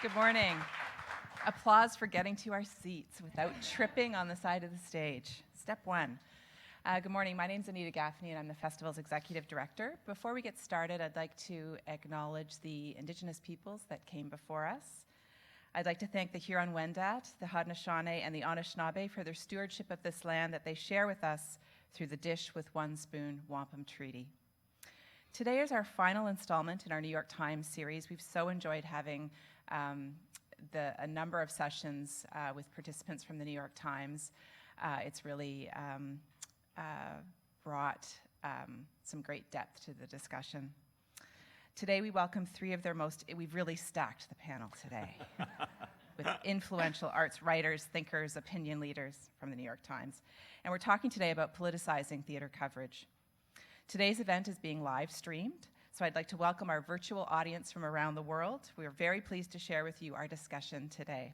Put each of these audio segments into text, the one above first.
Good morning. Applause for getting to our seats without tripping on the side of the stage. Step one. Good morning. My name is Anita Gaffney, and I'm the festival's executive director. Before we get started, I'd like to acknowledge the Indigenous peoples that came before us. I'd like to thank the Huron-Wendat, the Haudenosaunee, and the Anishinaabe for their stewardship of this land that they share with us through the Dish with One Spoon Wampum Treaty. Today is our final installment in our New York Times series. We've so enjoyed having a number of sessions with participants from the New York Times. It's really brought some great depth to the discussion. Today we welcome three of their we've really stacked the panel today with influential arts writers, thinkers, opinion leaders from the New York Times. And we're talking today about politicizing theater coverage. Today's event is being live streamed, so I'd like to welcome our virtual audience from around the world. We are very pleased to share with you our discussion today.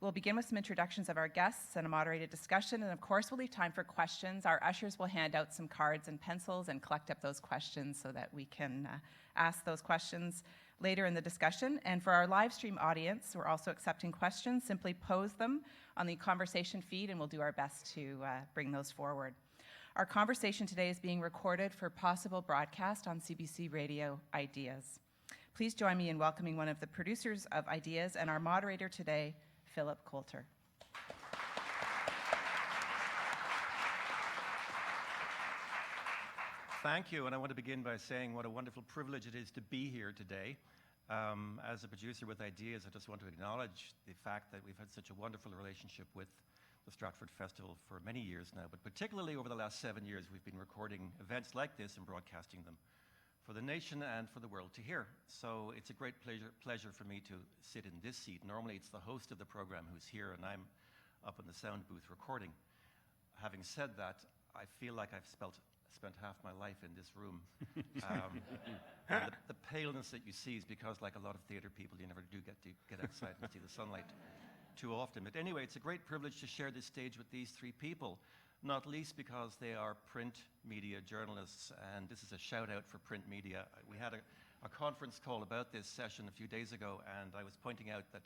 We'll begin with some introductions of our guests and a moderated discussion, and of course we'll leave time for questions. Our ushers will hand out some cards and pencils and collect up those questions so that we can ask those questions later in the discussion. And for our live stream audience, we're also accepting questions. Simply pose them on the conversation feed and we'll do our best to bring those forward. Our conversation today is being recorded for possible broadcast on CBC Radio Ideas. Please join me in welcoming one of the producers of Ideas and our moderator today, Philip Coulter. Thank you, and I want to begin by saying what a wonderful privilege it is to be here today. As a producer with Ideas, I just want to acknowledge the fact that we've had such a wonderful relationship with the Stratford Festival for many years now, but particularly over the last 7 years, we've been recording events like this and broadcasting them for the nation and for the world to hear. So it's a great pleasure for me to sit in this seat. Normally it's the host of the program who's here, and I'm up in the sound booth recording. Having said that, I feel like I've spent half my life in this room. The paleness that you see is because, like a lot of theater people, you never do get outside and see the sunlight too often. But anyway, it's a great privilege to share this stage with these three people, not least because they are print media journalists, and this is a shout out for print media. We had a conference call about this session a few days ago, and I was pointing out that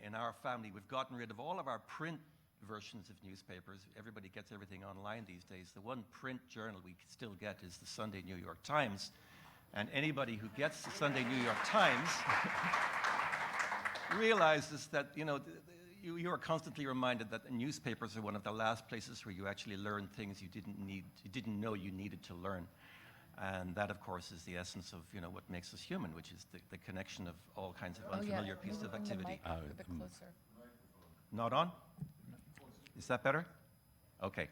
in our family we've gotten rid of all of our print versions of newspapers. Everybody gets everything online these days. The one print journal we still get is the Sunday New York Times, and anybody who gets the Sunday New York Times realizes that, you are constantly reminded that the newspapers are one of the last places where you actually learn things you didn't know you needed to learn. And that, of course, is the essence of, what makes us human, which is the connection of all kinds of unfamiliar pieces of activity. A bit closer. Not on? Is that better? Okay.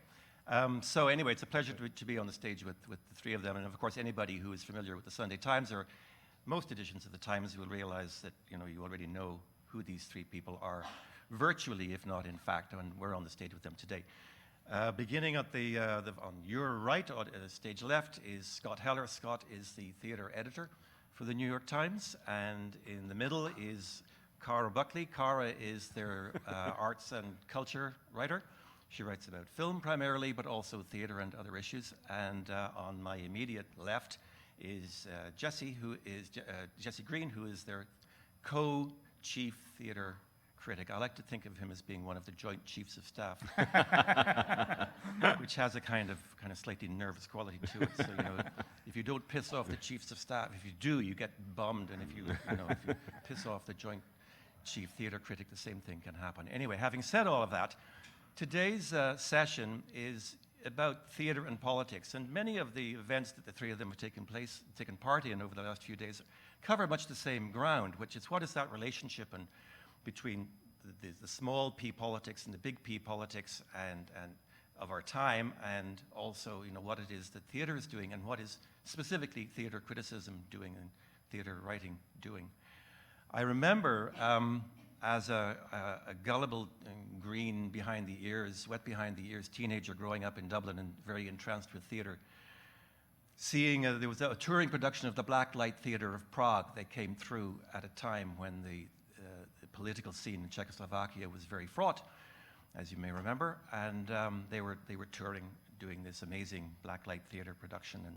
So anyway, it's a pleasure to be on the stage with the three of them. And of course, anybody who is familiar with the Sunday Times or most editions of the Times will realize that, you already know who these three people are, virtually, if not in fact, and we're on the stage with them today. Beginning at on your right, or stage left, is Scott Heller. Scott is the theater editor for the New York Times, and in the middle is Cara Buckley. Cara is their arts and culture writer. She writes about film primarily, but also theater and other issues. And on my immediate left is Jesse Green, who is their co-chief theater critic. I like to think of him as being one of the joint chiefs of staff, which has a kind of slightly nervous quality to it. So, if you don't piss off the chiefs of staff, if you do, you get bummed, and if you piss off the joint chief theater critic, the same thing can happen. Anyway, having said all of that, today's session is about theater and politics, and many of the events that the three of them have taken part in over the last few days cover much the same ground, which is what is that relationship between the small p politics and the big P politics and of our time, and also what it is that theater is doing and what is specifically theater criticism doing and theater writing doing. I remember as a gullible, green wet behind the ears teenager growing up in Dublin and very entranced with theater, seeing there was a touring production of the Blacklight Theatre of Prague that came through at a time when the political scene in Czechoslovakia was very fraught, as you may remember, and they were touring, doing this amazing Blacklight Theatre production, and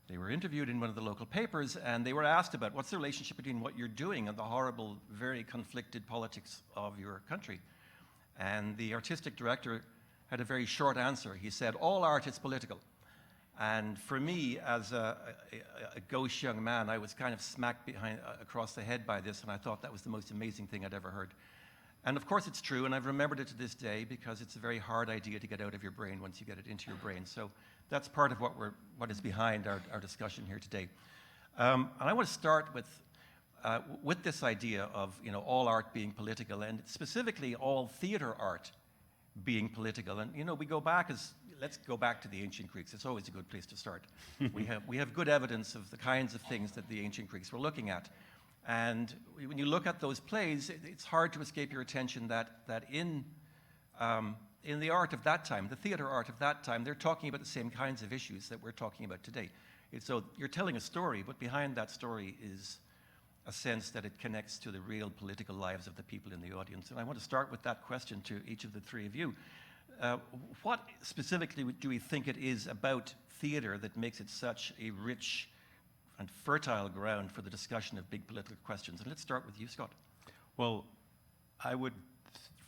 They were interviewed in one of the local papers, and they were asked about what's the relationship between what you're doing and the horrible, very conflicted politics of your country. And the artistic director had a very short answer. He said, all art is political. And for me, as a gauche young man, I was kind of smacked across the head by this, and I thought that was the most amazing thing I'd ever heard. And of course it's true, and I've remembered it to this day because it's a very hard idea to get out of your brain once you get it into your brain. So that's part of what is behind our discussion here today. And I want to start with this idea of all art being political, and specifically all theater art being political. And we go back let's go back to the ancient Greeks. It's always a good place to start. We have good evidence of the kinds of things that the ancient Greeks were looking at. And when you look at those plays, it's hard to escape your attention that in the art of that time, the theater art of that time, they're talking about the same kinds of issues that we're talking about today. So you're telling a story, but behind that story is a sense that it connects to the real political lives of the people in the audience. And I want to start with that question to each of the three of you. What specifically do we think it is about theater that makes it such a rich and fertile ground for the discussion of big political questions? And let's start with you, Scott. Well, I would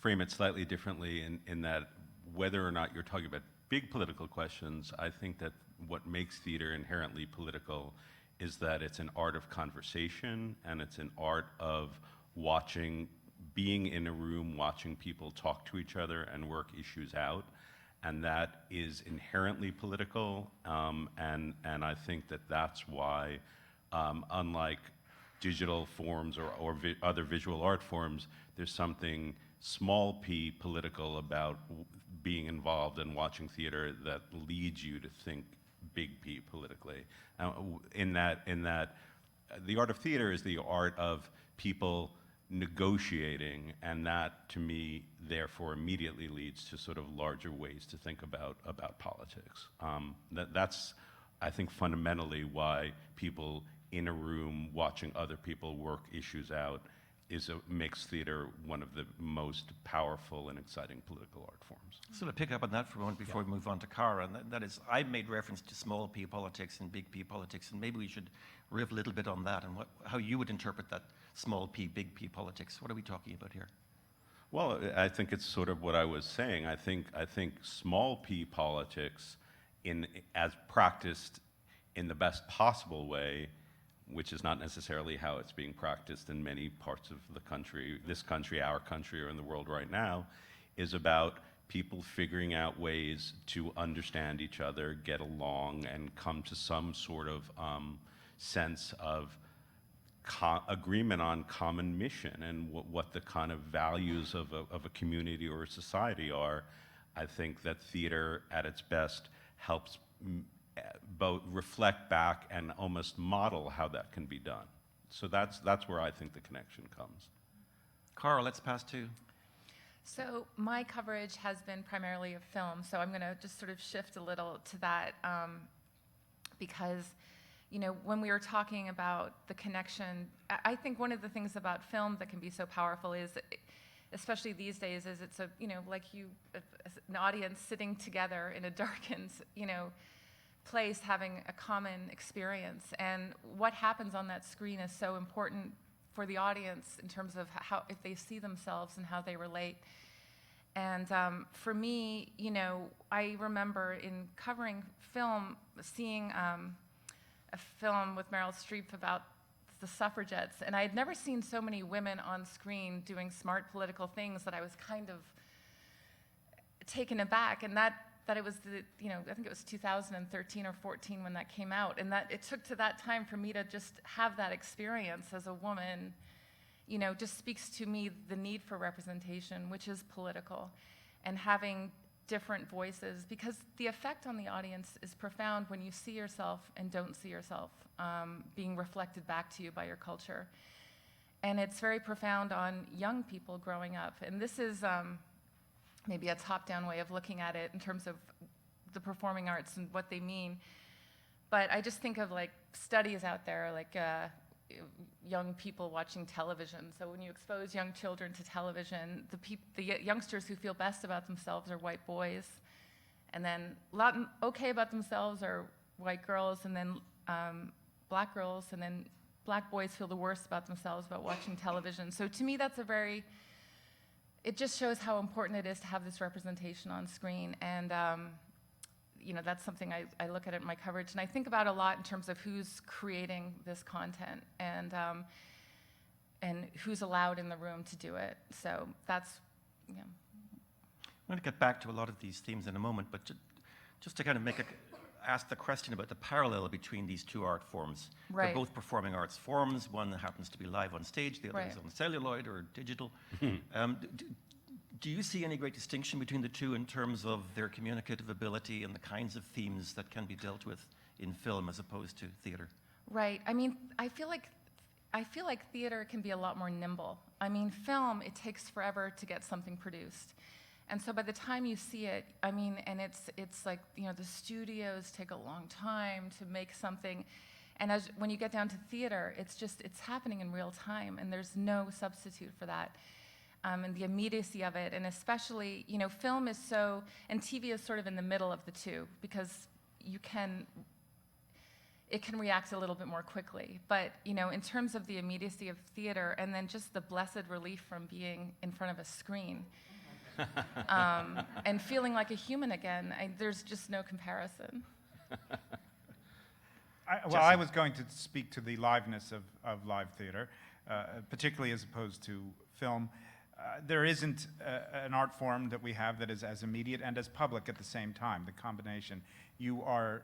frame it slightly differently in that whether or not you're talking about big political questions, I think that what makes theater inherently political is that it's an art of conversation, and it's an art of being in a room, watching people talk to each other and work issues out. And that is inherently political, and I think that that's why, unlike digital forms or other visual art forms, there's something small p political about being involved and watching theater that leads you to think big P politically. In that the art of theater is the art of people negotiating, and that, to me, therefore immediately leads to sort of larger ways to think about politics. That's, I think, fundamentally why people in a room watching other people work issues out makes theater one of the most powerful and exciting political art forms. So to pick up on that for a moment before we move on to Cara, and that is, I made reference to small p politics and big P politics, and maybe we should riff a little bit on that and how you would interpret that small p, big P politics. What are we talking about here? Well, I think it's sort of what I was saying. I think small p politics, as practiced in the best possible way, which is not necessarily how it's being practiced in many parts of the country, this country, our country, or in the world right now, is about people figuring out ways to understand each other, get along, and come to some sort of sense of agreement on common mission and what the kind of values of a community or a society are. I think that theater at its best helps both reflect back and almost model how that can be done. So that's where I think the connection comes. Cara, let's pass to. So my coverage has been primarily of film, so I'm going to just sort of shift a little to that because, when we were talking about the connection, I think one of the things about film that can be so powerful is, especially these days, is it's an audience sitting together in a darkened, place having a common experience, and what happens on that screen is so important for the audience in terms of how, if they see themselves and how they relate. And for me, I remember in covering film, seeing a film with Meryl Streep about the suffragettes, and I had never seen so many women on screen doing smart political things that I was kind of taken aback, and that it was I think it was 2013 or 14 when that came out, and that it took to that time for me to just have that experience as a woman, just speaks to me the need for representation, which is political, and having different voices, because the effect on the audience is profound when you see yourself and don't see yourself being reflected back to you by your culture. And it's very profound on young people growing up, and this is maybe a top-down way of looking at it in terms of the performing arts and what they mean. But I just think of studies out there, young people watching television. So when you expose young children to television, the youngsters who feel best about themselves are white boys, and then okay about themselves are white girls, and then black girls, and then black boys feel the worst about themselves about watching television. So to me, that's it just shows how important it is to have this representation on screen. And that's something I look at in my coverage, and I think about a lot in terms of who's creating this content and who's allowed in the room to do it. So that's, yeah. I'm going to get back to a lot of these themes in a moment, but just to kind of ask the question about the parallel between these two art forms. Right. They're both performing arts forms. One happens to be live on stage, the other Right. is on celluloid or digital. Do you see any great distinction between the two in terms of their communicative ability and the kinds of themes that can be dealt with in film as opposed to theater? Right. I mean, I feel like theater can be a lot more nimble. I mean, film, it takes forever to get something produced. And so by the time you see it, I mean, and it's like, the studios take a long time to make something. And when you get down to theater, it's happening in real time, and there's no substitute for that. And the immediacy of it, and especially, film is and TV is sort of in the middle of the two, because it can react a little bit more quickly. But, in terms of the immediacy of theater, and then just the blessed relief from being in front of a screen, and feeling like a human again, there's just no comparison. I was going to speak to the liveness of live theater, particularly as opposed to film. There isn't an art form that we have that is as immediate and as public at the same time, the combination. You are,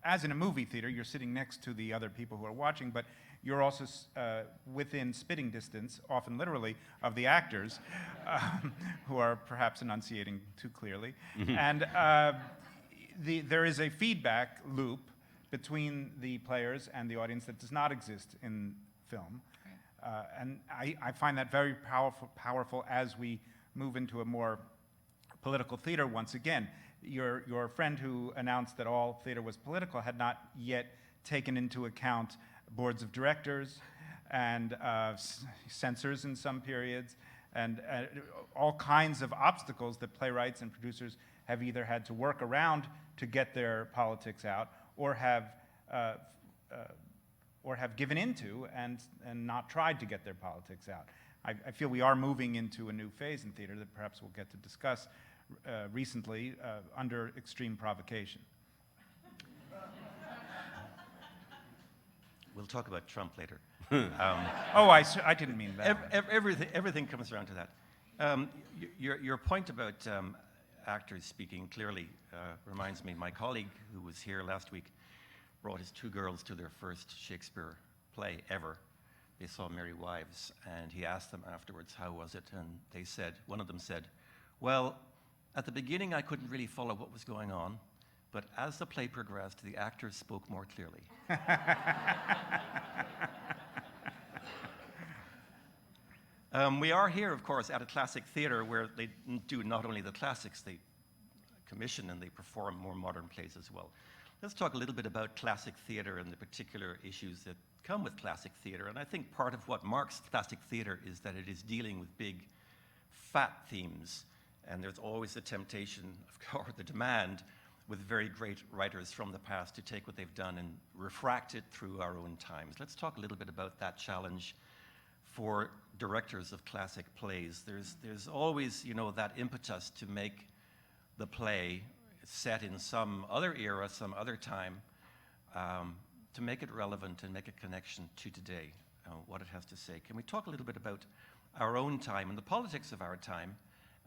as in a movie theater, you're sitting next to the other people who are watching, but you're also within spitting distance, often literally, of the actors who are perhaps enunciating too clearly. And there is a feedback loop between the players and the audience that does not exist in film. And I find that very powerful as we move into a more political theater once again. Your friend who announced that all theater was political had not yet taken into account boards of directors and censors in some periods, and all kinds of obstacles that playwrights and producers have either had to work around to get their politics out, or have given into and not tried to get their politics out. I feel we are moving into a new phase in theater that perhaps we'll get to discuss recently under extreme provocation. We'll talk about Trump later. I didn't mean that. Everything comes around to that. Your point about actors speaking clearly reminds me, my colleague who was here last week brought his two girls to their first Shakespeare play ever. They saw Merry Wives, and he asked them afterwards, how was it? And one of them said, well, at the beginning I couldn't really follow what was going on, but as the play progressed, the actors spoke more clearly. We are here, of course, at a classic theater where they do not only the classics, they commission and they perform more modern plays as well. Let's talk a little bit about classic theater and the particular issues that come with classic theater. And I think part of what marks classic theater is that it is dealing with big, fat themes. And there's always the temptation, or the demand, with very great writers from the past to take what they've done and refract it through our own times. Let's talk a little bit about that challenge for directors of classic plays. There's always, that impetus to make the play set in some other era, some other time, to make it relevant and make a connection to today, what it has to say. Can we talk a little bit about our own time and the politics of our time?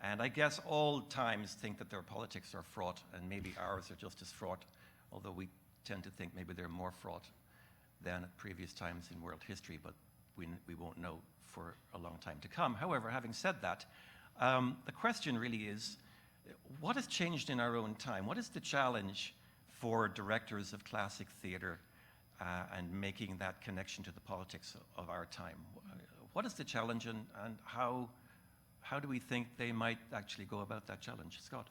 And I guess all times think that their politics are fraught, and maybe ours are just as fraught, although we tend to think maybe they're more fraught than at previous times in world history, but we won't know for a long time to come. However, having said that, the question really is, what has changed in our own time? What is the challenge for directors of classic theater and making that connection to the politics of our time? What is the challenge, and how do we think they might actually go about that challenge? Scott?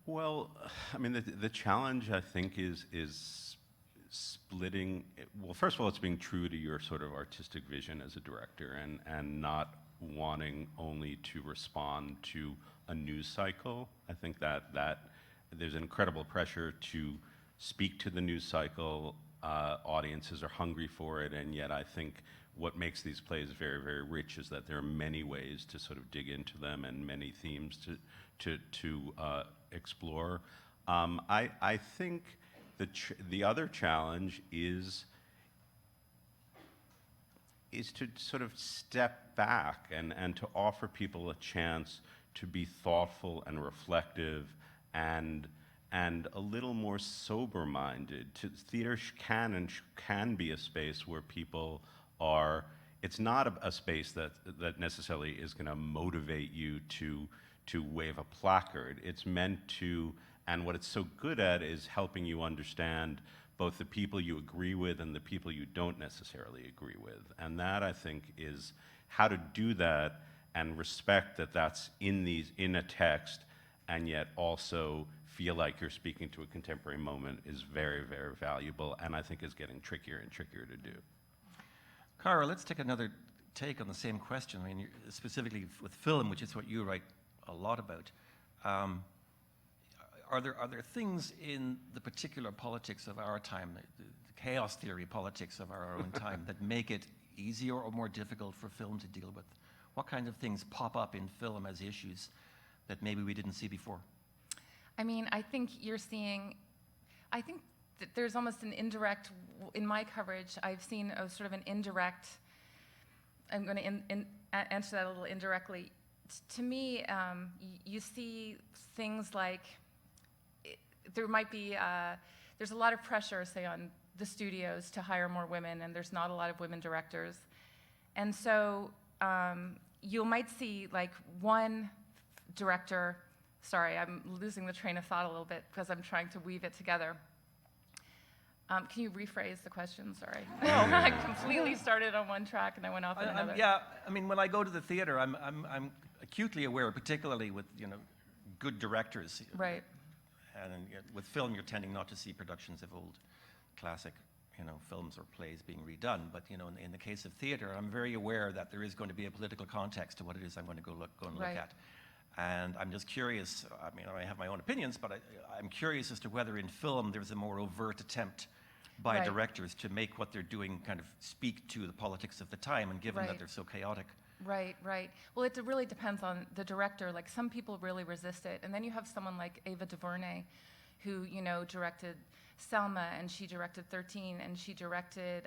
Well, I mean, the challenge, I think, is splitting. Well, first of all, it's being true to your sort of artistic vision as a director, and not wanting only to respond to a news cycle. I think that there's an incredible pressure to speak to the news cycle. Audiences are hungry for it, and yet I think what makes these plays very, very rich is that there are many ways to sort of dig into them and many themes to explore. I think the other challenge is to sort of step back and to offer people a chance to be thoughtful and reflective and a little more sober-minded. Theater can be a space where people are. It's not a space that necessarily is going to motivate you to wave a placard. It's meant to, and what it's so good at is helping you understand both the people you agree with and the people you don't necessarily agree with. And that, I think, is how to do that and respect that that's in a text, and yet also feel like you're speaking to a contemporary moment is very, very valuable, and I think is getting trickier and trickier to do. Cara, let's take another take on the same question. I mean, specifically with film, which is what you write a lot about. Are there things in the particular politics of our time, the chaos theory politics of our own time, that make it easier or more difficult for film to deal with? What kind of things pop up in film as issues that maybe we didn't see before? I mean, I think that there's almost an indirect, in my coverage, I've seen a sort of an indirect, I'm going to answer that a little indirectly. To me, you see things like, there might be, there's a lot of pressure, say, on the studios to hire more women, and there's not a lot of women directors. And so you might see like one director, sorry, I'm losing the train of thought a little bit because I'm trying to weave it together. Can you rephrase the question? Sorry. I completely started on one track and I went off on another. Yeah, I mean, when I go to the theater, I'm acutely aware, particularly with good directors. Right. And with film, you're tending not to see productions of old classic, films or plays being redone. But in the case of theater, I'm very aware that there is going to be a political context to what it is I'm going to go and look at. And I'm just curious. I mean, I have my own opinions, but I'm curious as to whether in film there's a more overt attempt by directors to make what they're doing kind of speak to the politics of the time, and given that they're so chaotic. Right. Well, it really depends on the director. Like, some people really resist it. And then you have someone like Ava DuVernay, who, directed Selma, and she directed 13, and she directed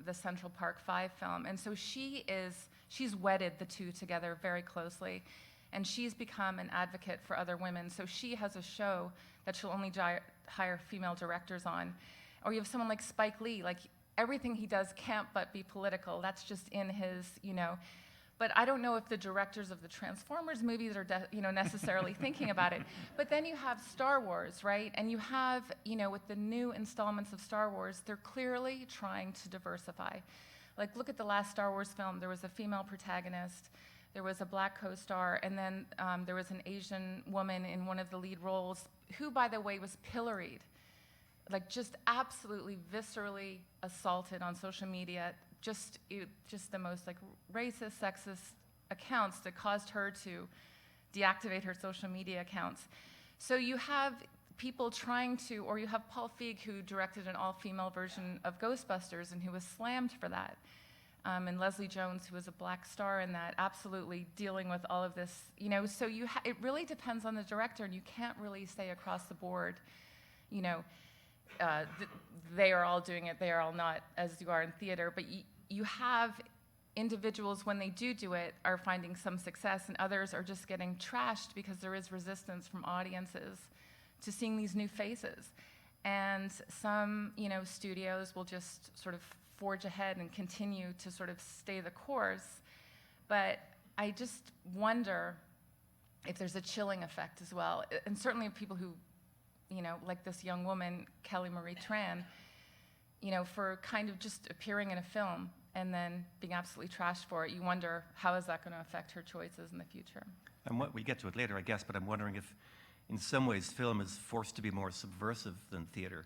the Central Park 5 film. And so she's wedded the two together very closely. And she's become an advocate for other women. So she has a show that she'll only hire female directors on. Or you have someone like Spike Lee. Like, everything he does can't but be political. That's just in his, But I don't know if the directors of the Transformers movies are, necessarily thinking about it. But then you have Star Wars, right? And you have, with the new installments of Star Wars, they're clearly trying to diversify. Like, look at the last Star Wars film. There was a female protagonist. There was a black co-star, and then there was an Asian woman in one of the lead roles, who, by the way, was pilloried, like just absolutely viscerally assaulted on social media, just the most like racist, sexist accounts that caused her to deactivate her social media accounts. So you have people trying to, or you have Paul Feig, who directed an all-female version of Ghostbusters and who was slammed for that. And Leslie Jones, who was a black star in that, absolutely dealing with all of this, So it really depends on the director, and you can't really say across the board, they are all doing it, they are all not, as you are in theater. But you have individuals, when they do it, are finding some success, and others are just getting trashed because there is resistance from audiences to seeing these new faces. And some, studios will just sort of forge ahead and continue to sort of stay the course. But I just wonder if there's a chilling effect as well. And certainly of people who, like this young woman, Kelly Marie Tran, for kind of just appearing in a film and then being absolutely trashed for it, you wonder, how is that going to affect her choices in the future? And we get to it later, I guess, but I'm wondering if, in some ways, film is forced to be more subversive than theater.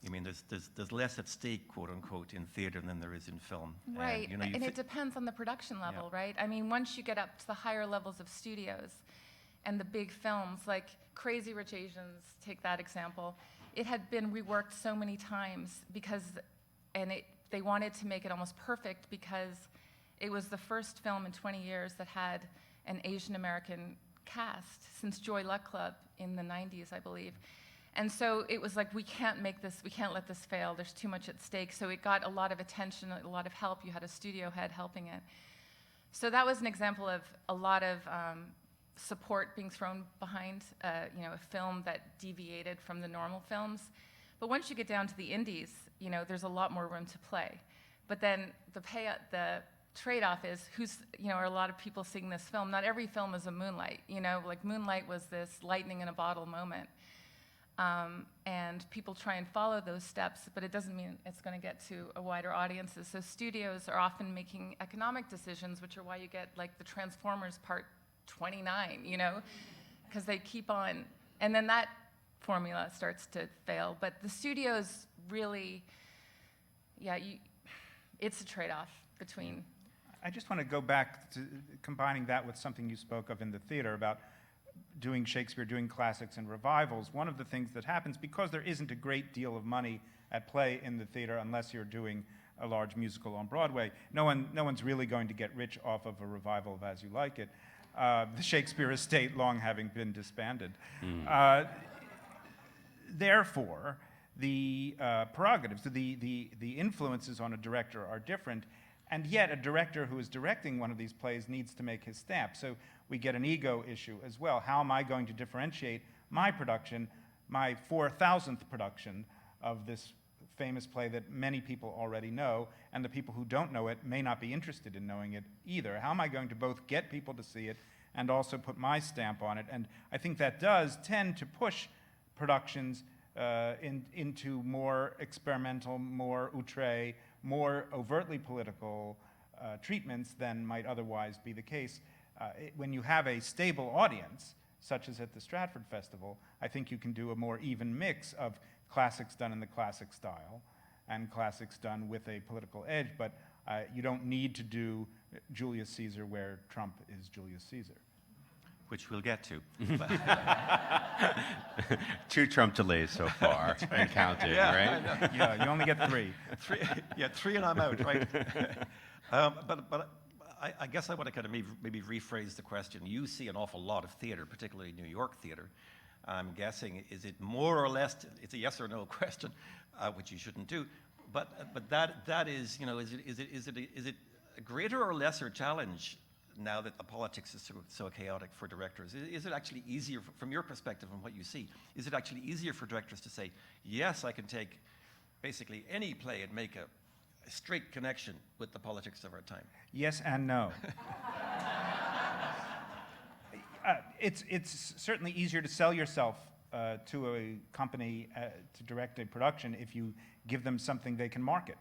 I mean, there's less at stake, quote unquote, in theater than there is in film. Right, and it depends on the production level, right? I mean, once you get up to the higher levels of studios and the big films, like Crazy Rich Asians, take that example. it had been reworked so many times they wanted to make it almost perfect because it was the first film in 20 years that had an Asian American cast since Joy Luck Club in the 90s, I believe. And so it was like, we can't let this fail. There's too much at stake. So it got a lot of attention, a lot of help. You had a studio head helping it. So that was an example of a lot of support being thrown behind a film that deviated from the normal films. But once you get down to the indies, there's a lot more room to play. But then the trade-off is are a lot of people seeing this film? Not every film is a Moonlight. Like Moonlight was this lightning in a bottle moment. And people try and follow those steps, but it doesn't mean it's going to get to a wider audiences. So studios are often making economic decisions, which are why you get like the Transformers Part 29, because they keep on, and then that formula starts to fail. But the studios really, it's a trade-off between. I just want to go back to combining that with something you spoke of in the theater about doing Shakespeare, doing classics and revivals. One of the things that happens, because there isn't a great deal of money at play in the theater unless you're doing a large musical on Broadway, no one's really going to get rich off of a revival of As You Like It. The Shakespeare estate long having been disbanded. Therefore, the prerogatives, the influences on a director are different, and yet a director who is directing one of these plays needs to make his stamp. So we get an ego issue as well. How am I going to differentiate my production, my 4,000th production of this famous play that many people already know, and the people who don't know it may not be interested in knowing it either? How am I going to both get people to see it and also put my stamp on it? And I think that does tend to push productions into more experimental, more outre, more overtly political treatments than might otherwise be the case. When you have a stable audience, such as at the Stratford Festival, I think you can do a more even mix of classics done in the classic style and classics done with a political edge, but you don't need to do Julius Caesar where Trump is Julius Caesar. Which we'll get to. 2 Trump delays so far, and counting, right? Yeah, you only get 3. Three and I'm out, right? But I guess I want to kind of maybe rephrase the question. You see an awful lot of theater, particularly New York theater. I'm guessing, is it more or less, it's a yes or no question, which you shouldn't do, but that is, is it a greater or lesser challenge now that the politics is so chaotic for directors? Is it actually easier, from your perspective and what you see, is it actually easier for directors to say, yes, I can take basically any play and make a straight connection with the politics of our time? Yes and no. It's certainly easier to sell yourself to a company to direct a production if you give them something they can market.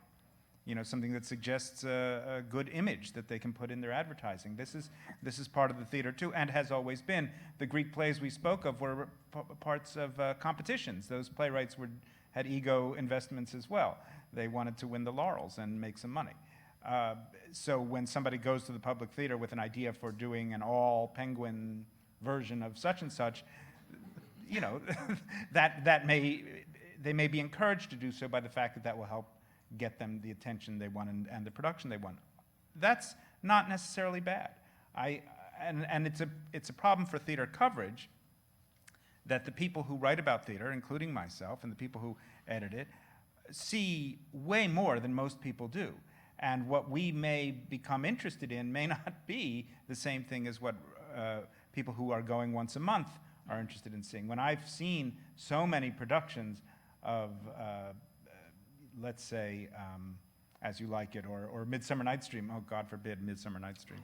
Something that suggests a good image that they can put in their advertising. This is part of the theater too, and has always been. The Greek plays we spoke of were parts of competitions. Those playwrights had ego investments as well. They wanted to win the laurels and make some money. So when somebody goes to the public theater with an idea for doing an all-penguin version of such and such, they may be encouraged to do so by the fact that will help get them the attention they want and the production they want. That's not necessarily bad. And it's a problem for theater coverage that the people who write about theater, including myself and the people who edit it, see way more than most people do. And what we may become interested in may not be the same thing as what people who are going once a month are interested in seeing. When I've seen so many productions of let's say, As You Like It, or Midsummer Night's Dream. Oh, God forbid, Midsummer Night's Dream.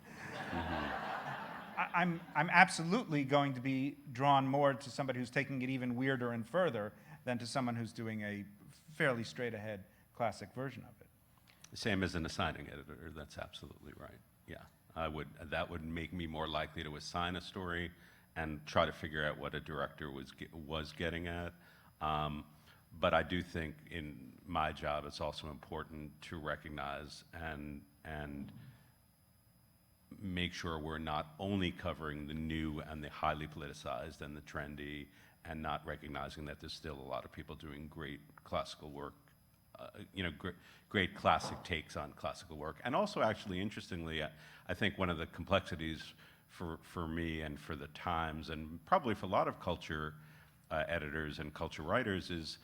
I'm absolutely going to be drawn more to somebody who's taking it even weirder and further than to someone who's doing a fairly straight-ahead classic version of it. Same as an assigning editor, that's absolutely right. Yeah, that would make me more likely to assign a story and try to figure out what a director was getting at. But I do think in my job it's also important to recognize and make sure we're not only covering the new and the highly politicized and the trendy, and not recognizing that there's still a lot of people doing great classical work, great classic takes on classical work. And also, actually, interestingly, I think one of the complexities for me and for the Times, and probably for a lot of culture editors and culture writers, is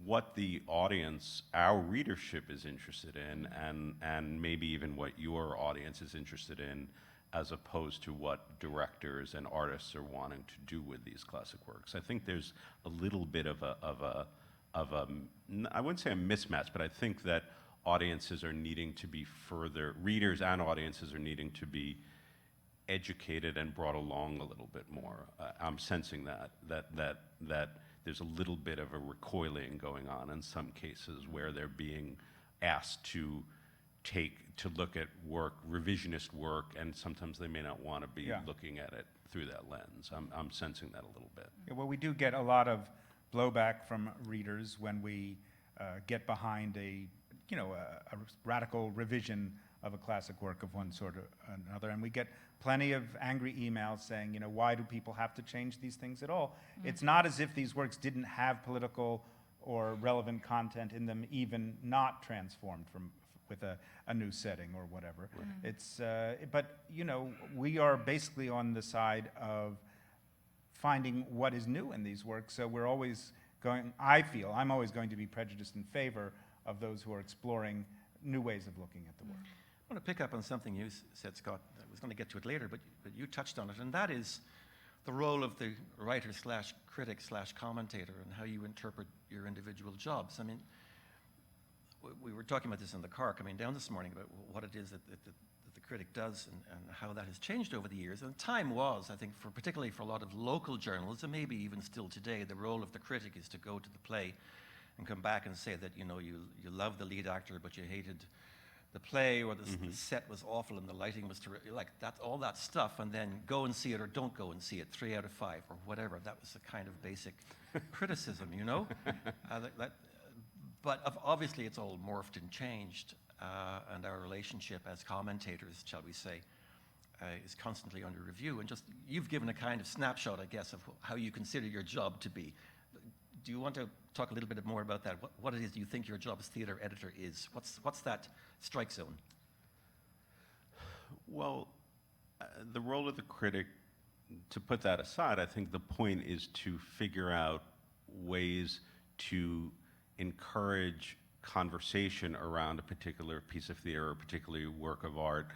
what the audience, our readership, is interested in, and maybe even what your audience is interested in, as opposed to what directors and artists are wanting to do with these classic works. I think there's a little bit of a I wouldn't say a mismatch, but I think that audiences are needing to be readers and audiences are needing to be educated and brought along a little bit more. I'm sensing that there's a little bit of a recoiling going on in some cases where they're being asked to look at work, revisionist work, and sometimes they may not want to be looking at it through that lens. I'm sensing that a little bit. Yeah, well, we do get a lot of blowback from readers when we get behind a radical revision of a classic work of one sort or another, and we get plenty of angry emails saying, why do people have to change these things at all? It's not as if these works didn't have political or relevant content in them, even not transformed with a new setting or whatever. It's but we are basically on the side of finding what is new in these works. So we're always I'm always going to be prejudiced in favor of those who are exploring new ways of looking at the work. I want to pick up on something you said, Scott. I was going to get to it later, but you touched on it, and that is the role of the writer / critic / commentator and how you interpret your individual jobs. I mean, we were talking about this in the car coming down this morning about what it is that the critic does and how that has changed over the years. And time was, I think, particularly for a lot of local journalism, maybe even still today, the role of the critic is to go to the play and come back and say that, you love the lead actor, but you hated the play, or the set was awful and the lighting was like that, all that stuff, and then go and see it or don't go and see it, 3 out of 5 or whatever. That was the kind of basic criticism, But obviously it's all morphed and changed, and our relationship as commentators, shall we say, is constantly under review. And just, you've given a kind of snapshot, I guess, of how you consider your job to be. Do you want to talk a little bit more about that? What it is you think your job as theatre editor is? What's that strike zone? Well, the role of the critic, to put that aside, I think the point is to figure out ways to encourage conversation around a particular piece of theater or a particular work of art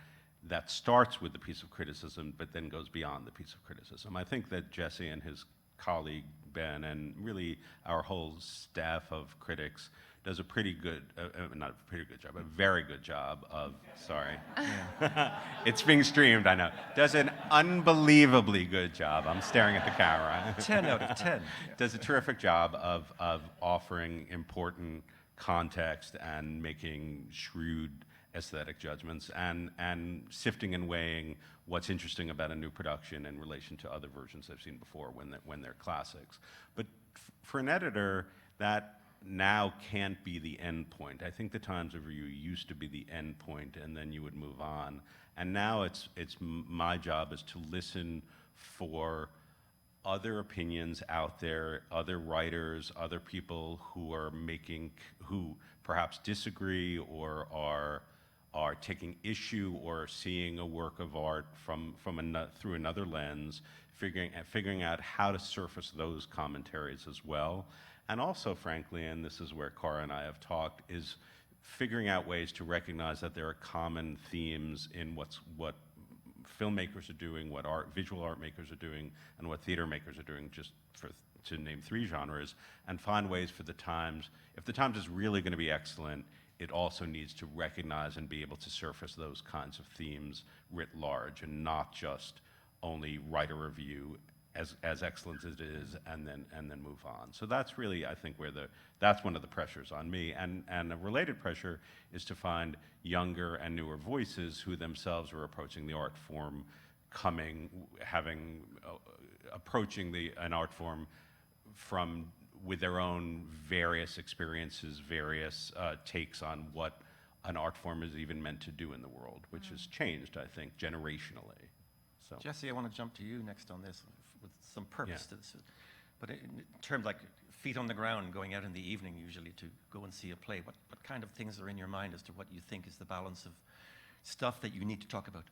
that starts with the piece of criticism but then goes beyond the piece of criticism. I think that Jesse and his colleague Ben, and really our whole staff of critics, does a pretty good, not a pretty good job, a very good job of, sorry. It's being streamed, I know. Does an unbelievably good job. I'm staring at the camera. 10 out of 10. Does a terrific job of offering important context and making shrewd aesthetic judgments and sifting and weighing what's interesting about a new production in relation to other versions they've seen before when they're classics. But for an editor, that now can't be the end point. I think the Times of Review used to be the end point, and then you would move on. And now it's my job is to listen for other opinions out there, other writers, other people who perhaps disagree or are taking issue or seeing a work of art through another lens, figuring out how to surface those commentaries as well. And also, frankly, and this is where Cara and I have talked, is figuring out ways to recognize that there are common themes in what filmmakers are doing, what visual art makers are doing, and what theater makers are doing, just to name 3 genres, and find ways for the Times. If the Times is really going to be excellent, it also needs to recognize and be able to surface those kinds of themes writ large, and not just only write a review as excellent as it is and then move on. So that's really, I think, that's one of the pressures on me. And a related pressure is to find younger and newer voices who themselves are approaching the art form, approaching an art form with their own various experiences, various takes on what an art form is even meant to do in the world, which has changed, I think, generationally. So, Jesse, I want to jump to you next on this with some purpose Yeah. to this. But in terms like feet on the ground, going out in the evening usually to go and see a play, what kind of things are in your mind as to what you think is the balance of stuff that you need to talk about?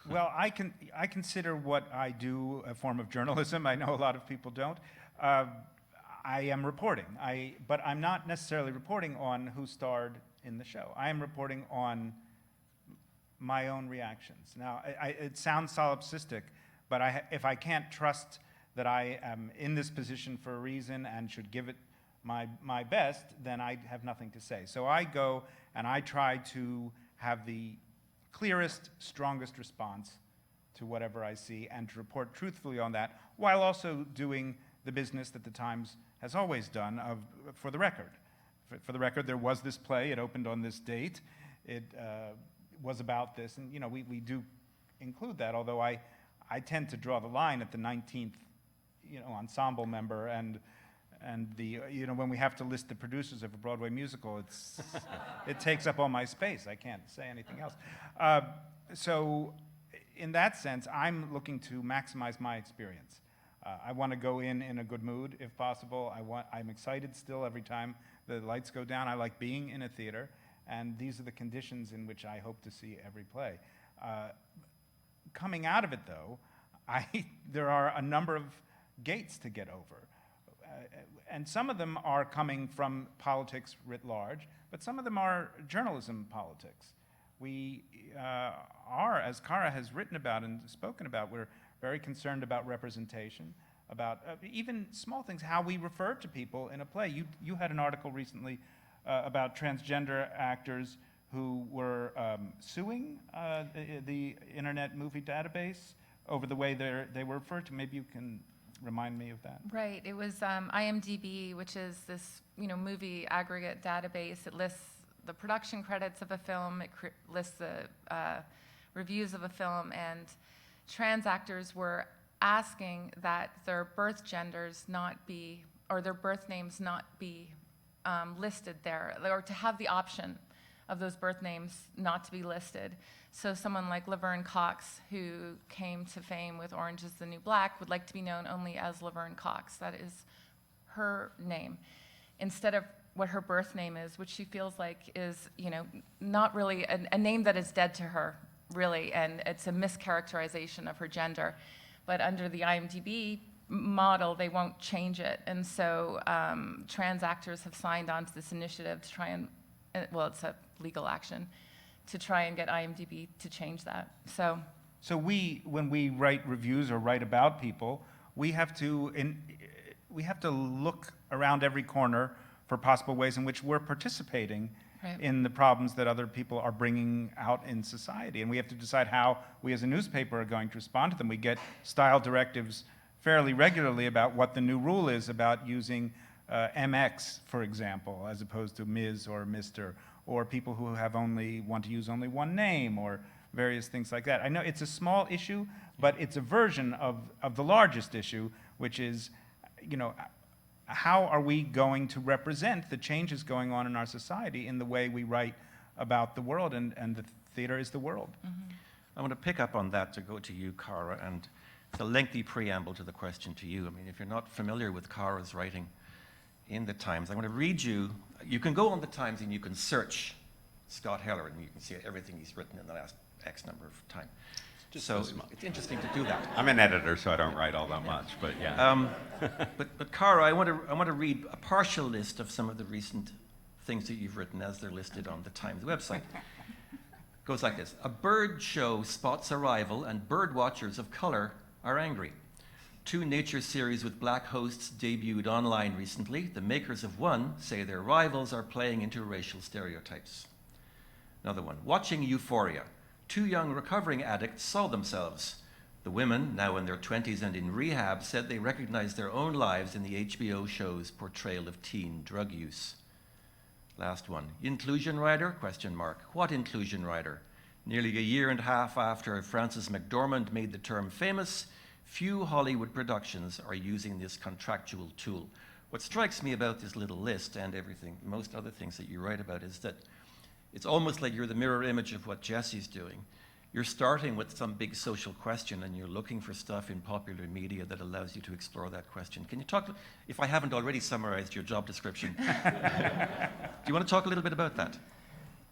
Well, I consider what I do a form of journalism. I know a lot of people don't. I am reporting, but I'm not necessarily reporting on who starred in the show. I am reporting on my own reactions. Now, it sounds solipsistic, but if I can't trust that I am in this position for a reason and should give it my best, then I have nothing to say. So I go and I try to have the clearest, strongest response to whatever I see and to report truthfully on that, while also doing the business that the Times has always done for the record. For the record, there was this play, it opened on this date, it was about this, and we do include that, although I tend to draw the line at the 19th ensemble member and the when we have to list the producers of a Broadway musical, it takes up all my space. I can't say anything else. So in that sense, I'm looking to maximize my experience. I want to go in a good mood, if possible. I'm excited still every time the lights go down. I like being in a theater, and these are the conditions in which I hope to see every play. Coming out of it, though, there are a number of gates to get over. And some of them are coming from politics writ large, but some of them are journalism politics. We are, as Cara has written about and spoken about, we're very concerned about representation, about even small things, how we refer to people in a play. You had an article recently about transgender actors who were suing the Internet Movie Database over the way they were referred to. Maybe you can remind me of that. Right. It was IMDb, which is this movie aggregate database. It lists the production credits of a film. It lists the reviews of a film, and trans actors were asking that their birth genders not be, or their birth names not be listed there, or to have the option of those birth names not to be listed. So someone like Laverne Cox, who came to fame with Orange is the New Black, would like to be known only as Laverne Cox. That is her name, instead of what her birth name is, which she feels like is, not really a name that is dead to her, really, and it's a mischaracterization of her gender. But under the IMDb model, they won't change it. And so trans actors have signed on to this initiative to try and, well, it's a legal action, to try and get IMDb to change that. So when we write reviews or write about people, we have to look around every corner for possible ways in which we're participating Right. in the problems that other people are bringing out in society. And we have to decide how we as a newspaper are going to respond to them. We get style directives fairly regularly about what the new rule is about using MX, for example, as opposed to Ms. or Mr., or people who want to use only one name, or various things like that. I know it's a small issue, but it's a version of the largest issue, which is, how are we going to represent the changes going on in our society in the way we write about the world, and the theater is the world. Mm-hmm. I want to pick up on that to go to you, Cara, and it's a lengthy preamble to the question to you. I mean, if you're not familiar with Cara's writing in the Times, I'm going to read you. You can go on the Times and you can search Scott Heller, and you can see everything he's written in the last X number of time. So it's interesting to do that. I'm an editor, so I don't write all that much, but yeah. But Cara, I want to read a partial list of some of the recent things that you've written as they're listed on the Times website. Goes like this: a bird show spots a rival, and bird watchers of color are angry. 2 nature series with black hosts debuted online recently. The makers of one say their rivals are playing into racial stereotypes. Another one: watching Euphoria. 2 young recovering addicts saw themselves. The women, now in their 20s and in rehab, said they recognized their own lives in the HBO show's portrayal of teen drug use. Last one: inclusion rider? ? What inclusion rider? Nearly a year and a half after Frances McDormand made the term famous, few Hollywood productions are using this contractual tool. what strikes me about this little list and everything, most other things that you write about, is that it's almost like you're the mirror image of what Jesse's doing. You're starting with some big social question and you're looking for stuff in popular media that allows you to explore that question. Can you talk, if I haven't already summarized your job description, do you want to talk a little bit about that?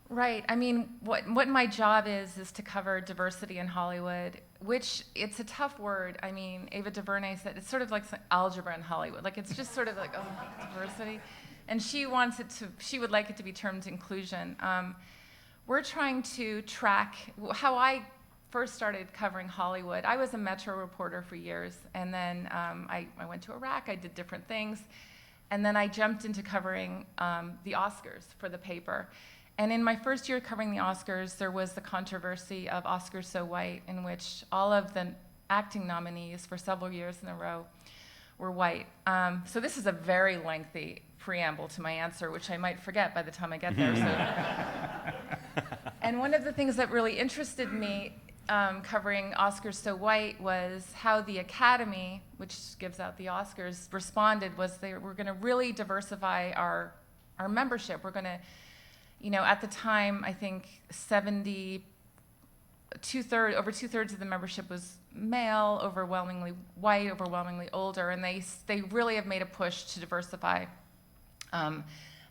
Right. I mean, what my job is to cover diversity in Hollywood, which it's a tough word. I mean, Ava DuVernay said it's sort of like algebra in Hollywood. Like, it's just sort of like, oh, diversity. And she would like it to be termed inclusion. We're trying to track how I first started covering Hollywood. I was a Metro reporter for years, and then I went to Iraq, I did different things, and then I jumped into covering the Oscars for the paper. And in my first year covering the Oscars, there was the controversy of Oscars So White, in which all of the acting nominees for several years in a row were white. So this is a very lengthy preamble to my answer, which I might forget by the time I get there. So. And one of the things that really interested me covering Oscars So White was how the Academy, which gives out the Oscars, responded was they were going to really diversify our membership. We're going to, you know, at the time, I think over two-thirds of the membership was male, overwhelmingly white, overwhelmingly older, and they really have made a push to diversify,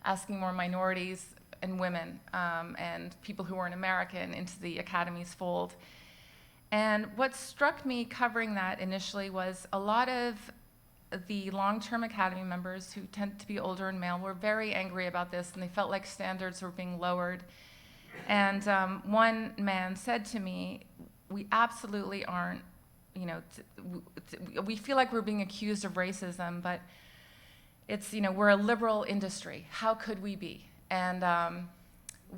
asking more minorities and women and people who weren't American into the Academy's fold. And what struck me covering that initially was a lot of the long-term Academy members, who tend to be older and male, were very angry about this, and they felt like standards were being lowered. And one man said to me, we absolutely aren't, you know, we feel like we're being accused of racism, but it's, you know, we're a liberal industry. How could we be? And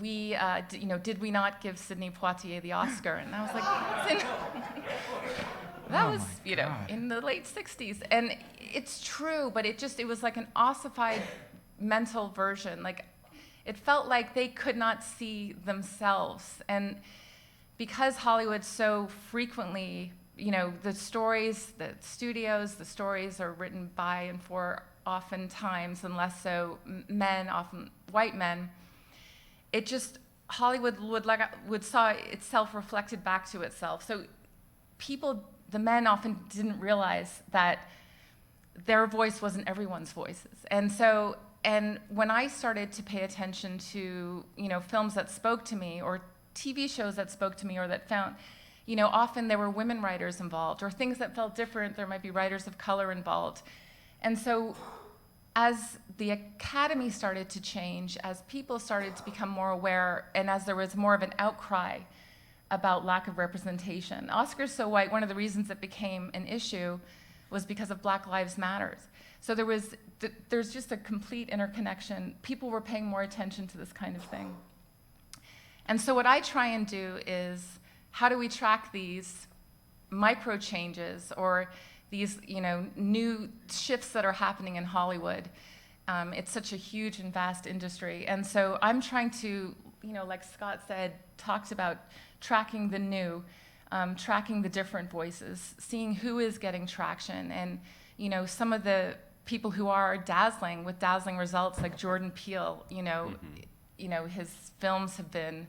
you know, did we not give Sidney Poitier the Oscar? And I was like, that was, you know, in the late 60s. And it's true, but it was like an ossified mental version. Like, it felt like they could not see themselves. And because Hollywood so frequently, you know, the stories, the studios, the stories are written by and for oftentimes, and less so men, often white men, it just, Hollywood would saw itself reflected back to itself. So the men often didn't realize that their voice wasn't everyone's voices. And when I started to pay attention to, you know, films that spoke to me, or TV shows that spoke to me, or that found, you know, often there were women writers involved, or things that felt different, there might be writers of color involved. And so as the Academy started to change, as people started to become more aware, and as there was more of an outcry about lack of representation, Oscars So White, one of the reasons it became an issue was because of Black Lives Matter. So there's just a complete interconnection. People were paying more attention to this kind of thing. And so what I try and do is, how do we track these micro changes, or these, you know, new shifts that are happening in Hollywood? It's such a huge and vast industry. And so I'm trying to, you know, like Scott said, talked about tracking the new, tracking the different voices, seeing who is getting traction. And, you know, some of the people who are dazzling with dazzling results, like Jordan Peele, you know, you know, his films have been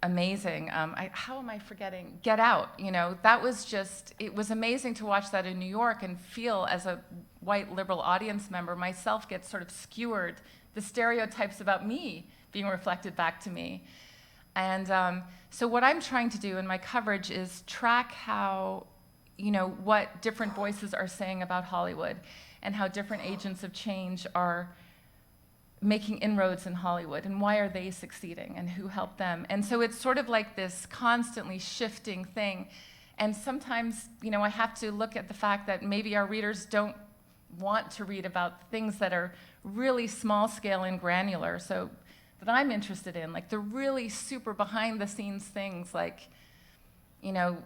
amazing. How am I forgetting? Get Out, you know, that was just, it was amazing to watch that in New York and feel, as a white liberal audience member, myself get sort of skewered, the stereotypes about me being reflected back to me. And so what I'm trying to do in my coverage is track how, you know, what different voices are saying about Hollywood, and how different agents of change are making inroads in Hollywood, and why are they succeeding, and who helped them. And so it's sort of like this constantly shifting thing. And sometimes, you know, I have to look at the fact that maybe our readers don't want to read about things that are really small scale and granular, so that I'm interested in, like the really super behind the scenes things, like, you know,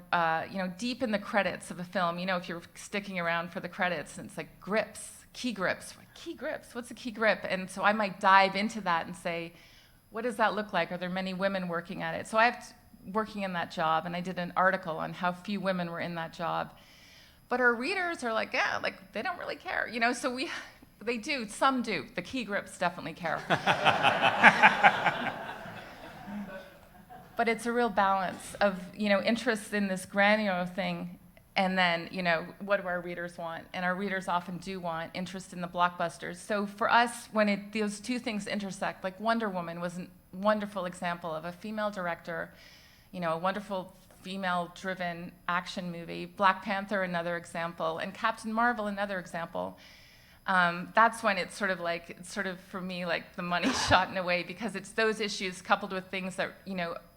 deep in the credits of a film, you know, if you're sticking around for the credits, and it's like grips, key grips. Key grips, what's a key grip? And so I might dive into that and say, what does that look like? Are there many women working at it? So I have working in that job, and I did an article on how few women were in that job. But our readers are like, yeah, like they don't really care, you know. So They do. Some do. The key grips definitely care. But it's a real balance of, interest in this granular thing, and then, what do our readers want? And our readers often do want interest in the blockbusters. So for us, when those two things intersect, like Wonder Woman was a wonderful example of a female director, a wonderful female-driven action movie. Black Panther, another example, and Captain Marvel, another example. That's when it's sort of for me like the money shot in a way, because it's those issues coupled with things that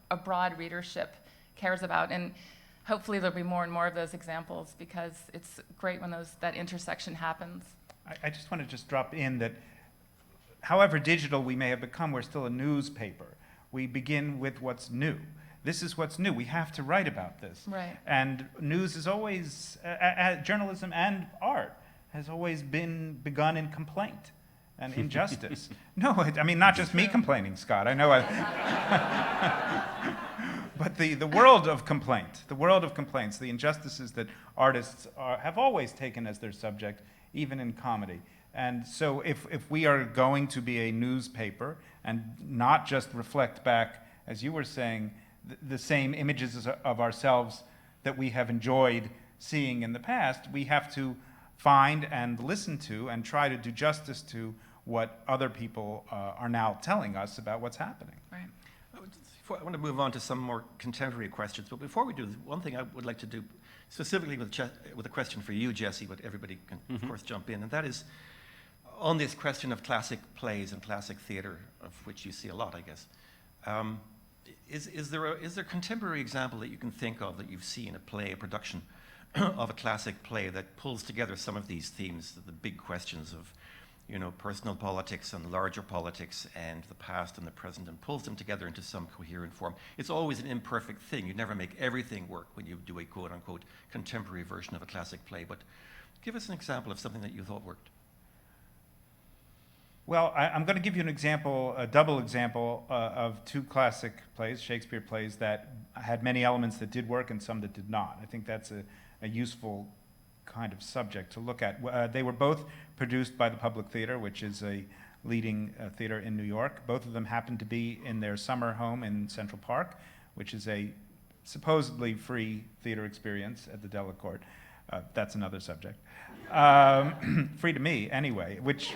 a broad readership cares about, and hopefully there'll be more and more of those examples, because it's great when that intersection happens. I just want to drop in that however digital we may have become, we're still a newspaper. We begin with what's new. This is what's new. We have to write about this. Right. And news is always, journalism and art has always been begun in complaint and injustice. No, I mean, not just me complaining, Scott. I know but the world of complaint, the world of complaints, the injustices that artists have always taken as their subject, even in comedy. And so if we are going to be a newspaper and not just reflect back, as you were saying, the same images of ourselves that we have enjoyed seeing in the past, we have to find and listen to and try to do justice to what other people are now telling us about what's happening. Right. I want to move on to some more contemporary questions, but before we do, one thing I would like to do specifically with a question for you, Jesse, but everybody can, of course, jump in, and that is on this question of classic plays and classic theatre, of which you see a lot, I guess. Is there a contemporary example that you can think of that you've seen, a play, a production of a classic play that pulls together some of these themes, the big questions of personal politics and larger politics and the past and the present, and pulls them together into some coherent form? It's always an imperfect thing. You never make everything work when you do a quote-unquote contemporary version of a classic play, but give us an example of something that you thought worked. Well, I'm going to give you an example, a double example of two classic plays, Shakespeare plays, that had many elements that did work and some that did not. I think that's a useful kind of subject to look at. They were both produced by the Public Theater, which is a leading theater in New York. Both of them happened to be in their summer home in Central Park, which is a supposedly free theater experience at the Delacorte. That's another subject. Free to me, anyway, which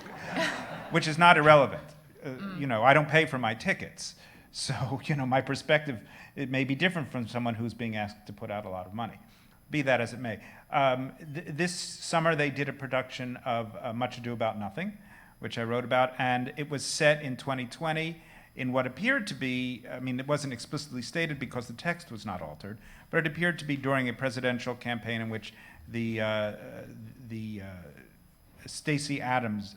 is not irrelevant. I don't pay for my tickets. So, my perspective, it may be different from someone who's being asked to put out a lot of money. Be that as it may. This summer they did a production of Much Ado About Nothing, which I wrote about, and it was set in 2020 in what appeared to be, it wasn't explicitly stated because the text was not altered, but it appeared to be during a presidential campaign in which the Stacey Abrams,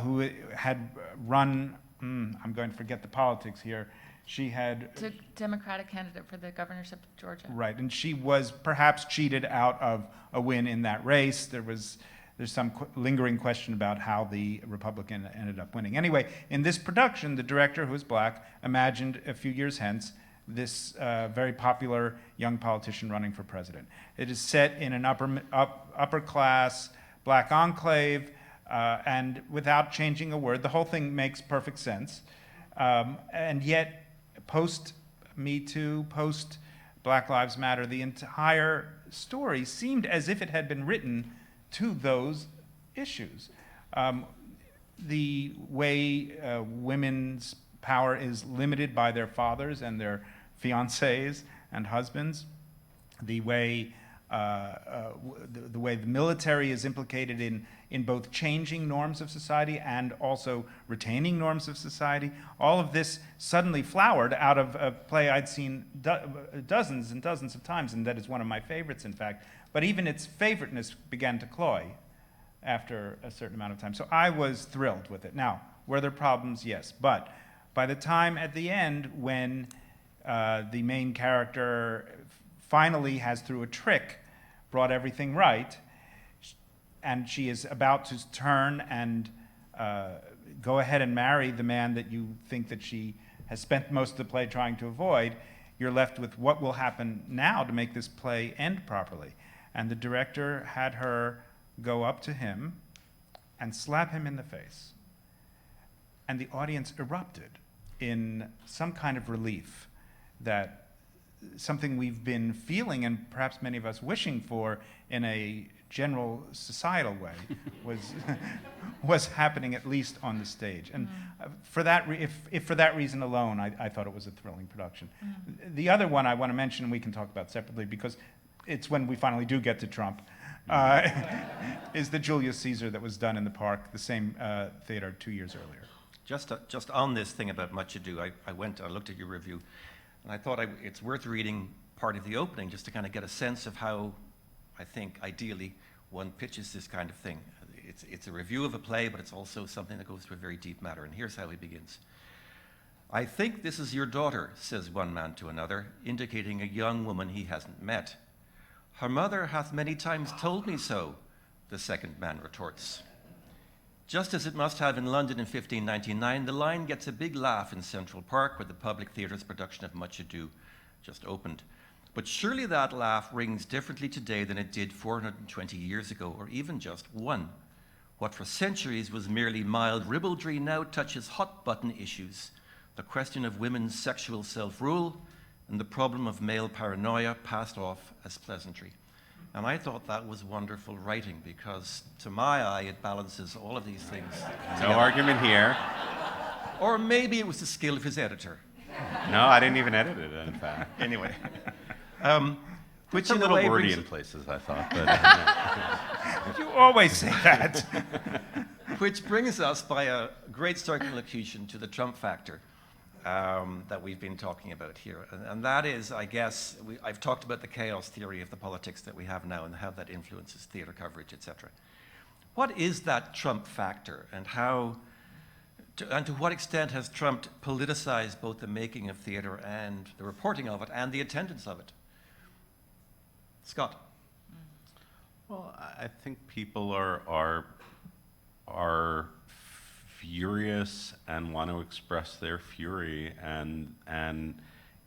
who had run, I'm going to forget the politics here, she had... Democratic candidate for the governorship of Georgia. Right, and she was perhaps cheated out of a win in that race. There's some lingering question about how the Republican ended up winning. Anyway, in this production, the director, who is black, imagined a few years hence this very popular young politician running for president. It is set in an upper class black enclave, and without changing a word, the whole thing makes perfect sense. And yet, post Me Too, post Black Lives Matter, the entire story seemed as if it had been written to those issues. The way women's power is limited by their fathers and their fiancés and husbands, the way the military is implicated in both changing norms of society and also retaining norms of society. All of this suddenly flowered out of a play I'd seen dozens and dozens of times, and that is one of my favorites, in fact. But even its favoriteness began to cloy after a certain amount of time. So I was thrilled with it. Now, were there problems? Yes. But by the time at the end, when the main character finally has, through a trick, brought everything right, and she is about to turn and go ahead and marry the man that you think that she has spent most of the play trying to avoid, you're left with what will happen now to make this play end properly. And the director had her go up to him and slap him in the face. And the audience erupted in some kind of relief that something we've been feeling and perhaps many of us wishing for in a general societal way was happening at least on the stage. And for that, if for that reason alone, I thought it was a thrilling production. The other one I want to mention, and we can talk about separately because it's when we finally do get to Trump, is the Julius Caesar that was done in the Park, the same theater 2 years earlier. Just on this thing about Much Ado, I looked at your review, and I thought it's worth reading part of the opening just to kind of get a sense of how I think ideally one pitches this kind of thing. It's a review of a play, but it's also something that goes to a very deep matter. And here's how he begins. "I think this is your daughter," says one man to another, indicating a young woman he hasn't met. "Her mother hath many times told me so," the second man retorts. Just as it must have in London in 1599, the line gets a big laugh in Central Park, where the Public Theatre's production of Much Ado just opened. But surely that laugh rings differently today than it did 420 years ago, or even just one. What for centuries was merely mild ribaldry now touches hot-button issues: the question of women's sexual self-rule and the problem of male paranoia passed off as pleasantry. And I thought that was wonderful writing because, to my eye, it balances all of these things. No argument here. Or maybe it was the skill of his editor. No, I didn't even edit it, in fact. Anyway. Which Which a in a little way wordy brings, in places, I thought. But, You always say that. which brings us by a great circumlocution to the Trump factor that we've been talking about here. And that is, I guess, I've talked about the chaos theory of the politics that we have now and how that influences theater coverage, etc. What is that Trump factor, and to what extent has Trump politicized both the making of theater and the reporting of it and the attendance of it? Scott. well, I think people are furious and want to express their fury, and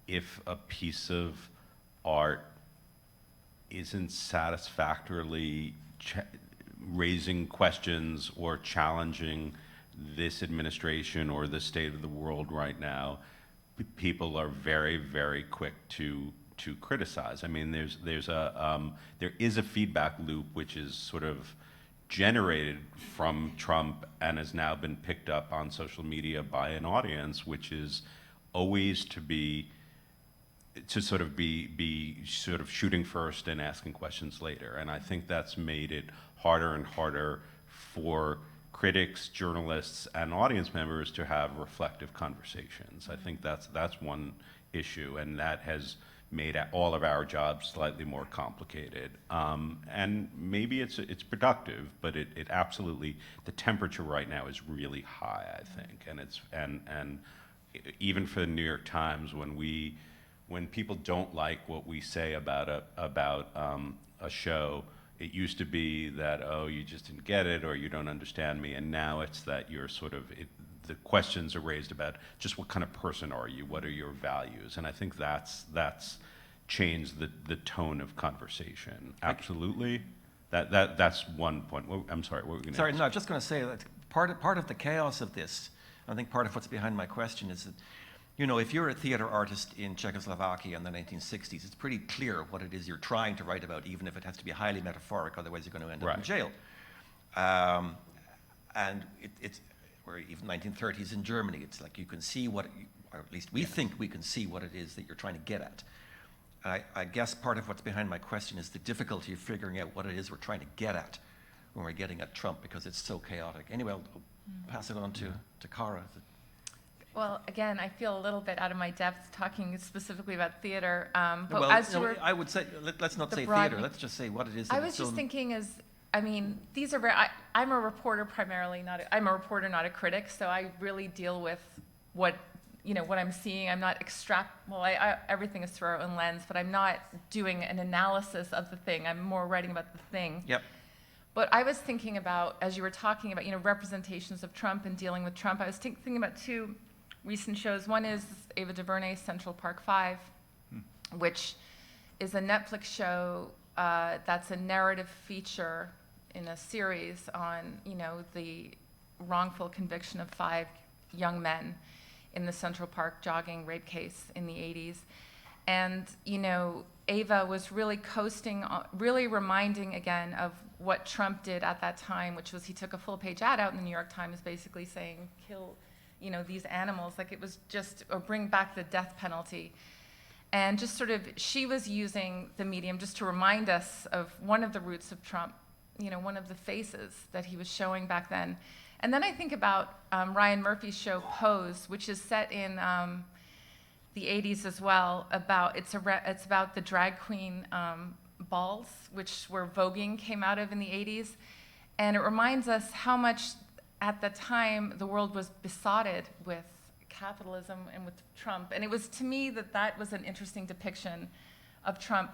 if a piece of art isn't satisfactorily raising questions or challenging this administration or the state of the world right now, people are very, very quick to criticize. I mean, there is a feedback loop which is sort of generated from Trump and has now been picked up on social media by an audience, which is always to be shooting first and asking questions later. And I think that's made it harder and harder for critics, journalists, and audience members to have reflective conversations. I think that's one issue, and that has made all of our jobs slightly more complicated. And maybe it's productive, but it absolutely, the temperature right now is really high, I think. And even for the New York Times, when people don't like what we say about a show, it used to be that, oh, you just didn't get it, or you don't understand me, and now it's that you're sort of, the questions are raised about just what kind of person are you, what are your values, and I think that's changed the tone of conversation. Absolutely. That's one point. I'm sorry, what were we going to Sorry, no, I'm just going to say that part of the chaos of this, I think part of what's behind my question is that, you know, if you're a theater artist in Czechoslovakia in the 1960s, it's pretty clear what it is you're trying to write about, even if it has to be highly metaphoric, otherwise you're going to end up in jail. And or even 1930s in Germany, it's like you can see what, or at least we think we can see what it is that you're trying to get at. I guess part of what's behind my question is the difficulty of figuring out what it is we're trying to get at when we're getting at Trump, because it's so chaotic. Anyway, I'll pass it on to Cara. Well, again, I feel a little bit out of my depth talking specifically about theater. But Well, as no, you were, I would say, let's not the say broad- theater, let's just say what it is that I it's was just so- thinking is, I mean, these are very, I'm a reporter primarily, I'm a reporter, not a critic, so I really deal with what I'm seeing. I'm not everything is through our own lens, but I'm not doing an analysis of the thing. I'm more writing about the thing. Yep. But I was thinking about, as you were talking about, representations of Trump and dealing with Trump, I was thinking about two recent shows. One is Ava DuVernay's Central Park 5, which is a Netflix show that's a narrative feature in a series on, the wrongful conviction of 5 young men in the Central Park jogging rape case in the 80s. And, Ava was really coasting, really reminding again of what Trump did at that time, which was he took a full-page ad out in the New York Times basically saying, kill, these animals, like it was just, or bring back the death penalty. And just sort of, she was using the medium just to remind us of one of the roots of Trump, one of the faces that he was showing back then. And then I think about Ryan Murphy's show Pose, which is set in the 80s as well. It's about the drag queen balls, which where voguing came out of in the 80s. And it reminds us how much at the time the world was besotted with capitalism and with Trump. And it was, to me, that was an interesting depiction of Trump.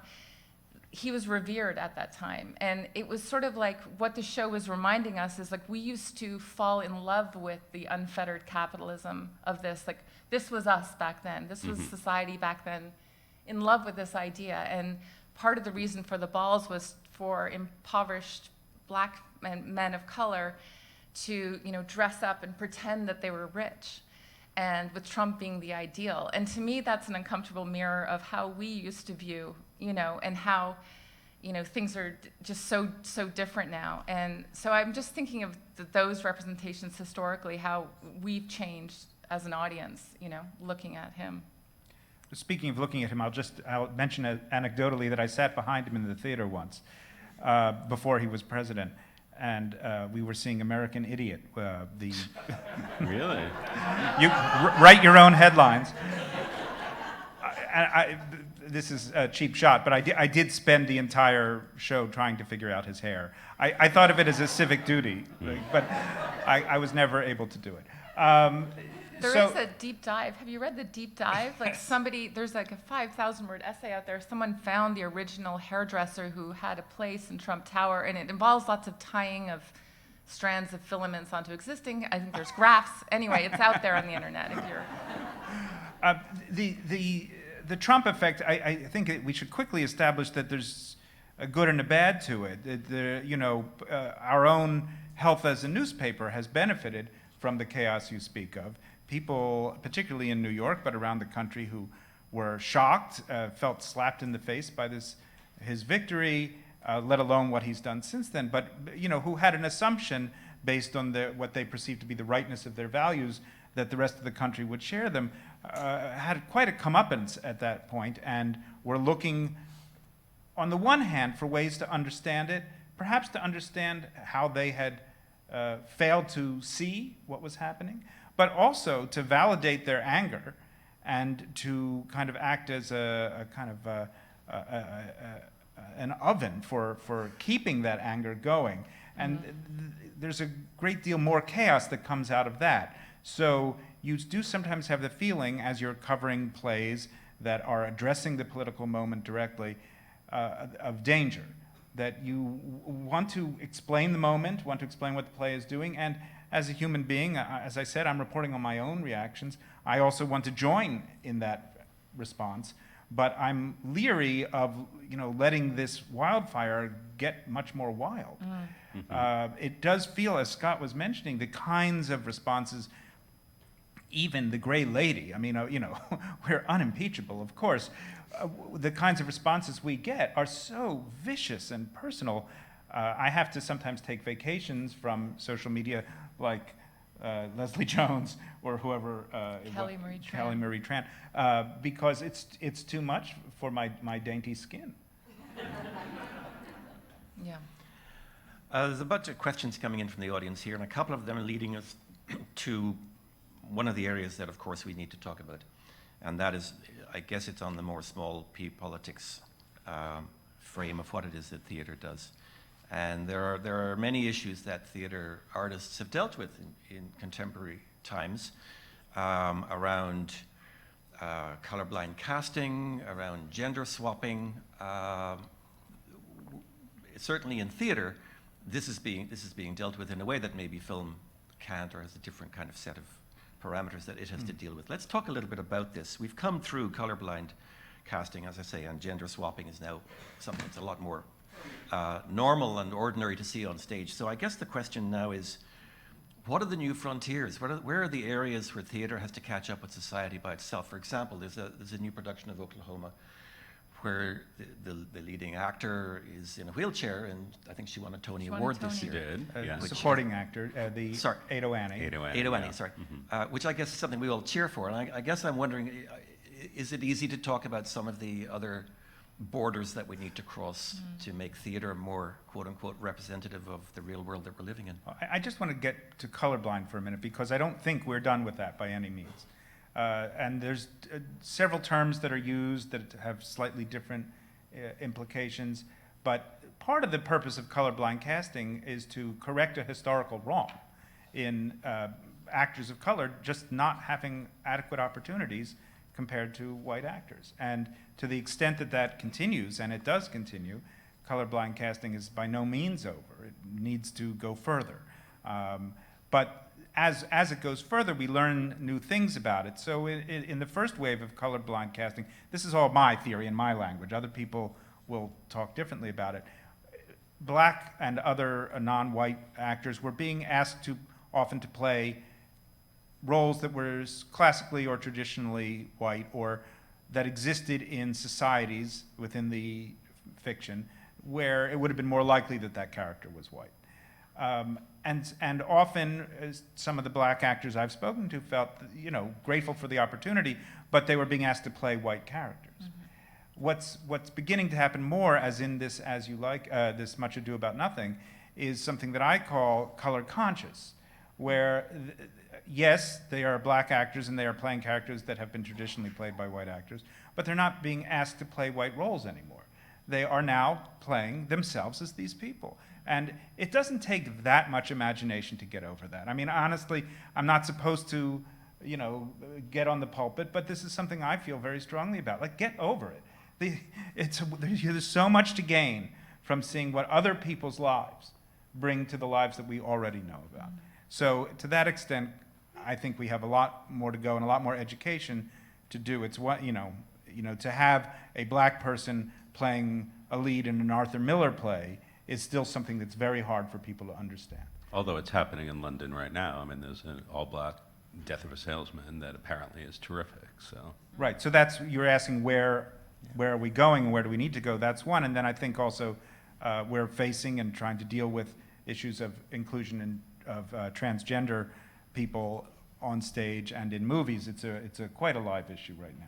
He was revered at that time. And it was sort of like what the show was reminding us is like we used to fall in love with the unfettered capitalism of this. Like this was us back then. This was society back then, in love with this idea. And part of the reason for the balls was for impoverished black men of color to, dress up and pretend that they were rich. And with Trump being the ideal. And to me, that's an uncomfortable mirror of how we used to view, and how, things are just so different now. And so I'm just thinking of those representations historically, how we've changed as an audience, looking at him. Speaking of looking at him, I'll mention anecdotally that I sat behind him in the theater once, before he was president. And we were seeing American Idiot. Really? You write your own headlines. This is a cheap shot, but I did spend the entire show trying to figure out his hair. I thought of it as a civic duty, but I was never able to do it. There is a deep dive. Have you read the deep dive? Like there's like a 5,000-word essay out there. Someone found the original hairdresser who had a place in Trump Tower, and it involves lots of tying of strands of filaments onto existing. I think there's graphs. Anyway, it's out there on the internet if you're. The Trump effect. I think we should quickly establish that there's a good and a bad to it. Our own health as a newspaper has benefited from the chaos you speak of. People, particularly in New York, but around the country, who were shocked, felt slapped in the face by his victory, let alone what he's done since then, but who had an assumption based on what they perceived to be the rightness of their values that the rest of the country would share them, had quite a comeuppance at that point, and were looking, on the one hand, for ways to understand it, perhaps to understand how they had failed to see what was happening, but also to validate their anger and to kind of act as a kind of an oven for keeping that anger going. And there's a great deal more chaos that comes out of that. So you do sometimes have the feeling, as you're covering plays that are addressing the political moment directly, of danger, that you want to explain the moment, want to explain what the play is doing, and as a human being, as I said, I'm reporting on my own reactions. I also want to join in that response, but I'm leery of letting this wildfire get much more wild. It does feel, as Scott was mentioning, the kinds of responses, even the Gray Lady, I mean, we're unimpeachable, of course. The kinds of responses we get are so vicious and personal. I have to sometimes take vacations from social media, like Leslie Jones or whoever, Kelly Marie Tran, because it's too much for my dainty skin. Yeah. There's a bunch of questions coming in from the audience here, and a couple of them are leading us to one of the areas that, of course, we need to talk about, and that is, I guess it's on the more small p politics frame of what it is that theater does. And there are many issues that theater artists have dealt with in contemporary times, around colorblind casting, around gender swapping. Certainly in theater, this is being dealt with in a way that maybe film can't, or has a different kind of set of parameters that it has to deal with. Let's talk a little bit about this. We've come through colorblind casting, as I say, and gender swapping is now something that's a lot more normal and ordinary to see on stage. So I guess the question now is, what are the new frontiers? Where are the areas where theatre has to catch up with society by itself? For example, there's a new production of Oklahoma where the leading actor is in a wheelchair, and I think she won a Tony Award this She year. did, yeah. Supporting actor, the Sorry. Ado Annie. Ado Ada Annie, Annie, sorry. Which I guess is something we all cheer for. And I guess I'm wondering, is it easy to talk about some of the other borders that we need to cross to make theatre more, quote-unquote, representative of the real world that we're living in? I just want to get to colorblind for a minute, because I don't think we're done with that by any means. And there's several terms that are used that have slightly different implications, but part of the purpose of colorblind casting is to correct a historical wrong in actors of color just not having adequate opportunities compared to white actors. And to the extent that that continues, and it does continue, colorblind casting is by no means over. It needs to go further. But as it goes further, we learn new things about it. So in the first wave of colorblind casting, this is all my theory and my language. Other people will talk differently about it. Black and other non-white actors were being asked often to play roles that were classically or traditionally white, or that existed in societies within the fiction where it would have been more likely that that character was white. And often, some of the black actors I've spoken to felt, grateful for the opportunity, but they were being asked to play white characters. What's beginning to happen more, as in this As You Like, this Much Ado About Nothing, is something that I call color conscious, where yes, they are black actors and they are playing characters that have been traditionally played by white actors, but they're not being asked to play white roles anymore. They are now playing themselves as these people. And it doesn't take that much imagination to get over that. I mean, honestly, I'm not supposed to, get on the pulpit, but this is something I feel very strongly about. Like, get over it. There's so much to gain from seeing what other people's lives bring to the lives that we already know about. So to that extent, I think we have a lot more to go and a lot more education to do. It's what, to have a black person playing a lead in an Arthur Miller play is still something that's very hard for people to understand. Although it's happening in London right now. I mean, there's an all-black Death of a Salesman that apparently is terrific, so. Right, so you're asking where are we going and where do we need to go? That's one, and then I think also we're facing and trying to deal with issues of inclusion of transgender people on stage and in movies. It's a quite a live issue right now.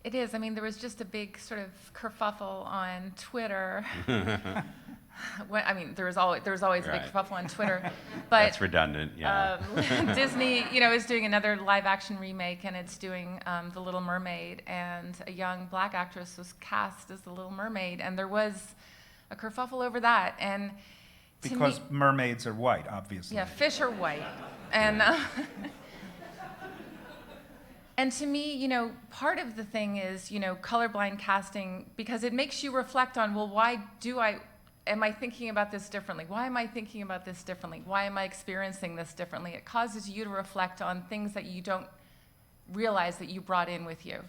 It is. I mean, there was just a big sort of kerfuffle on Twitter. There was always a big kerfuffle on Twitter, but That's redundant, yeah. Disney, is doing another live-action remake, and it's doing The Little Mermaid, and a young black actress was cast as the Little Mermaid, and there was a kerfuffle over that. And because mermaids are white, obviously. yeah, fish are white, and. And to me, part of the thing is, colorblind casting, because it makes you reflect on, well, am I thinking about this differently? Why am I thinking about this differently? Why am I experiencing this differently? It causes you to reflect on things that you don't realize that you brought in with you.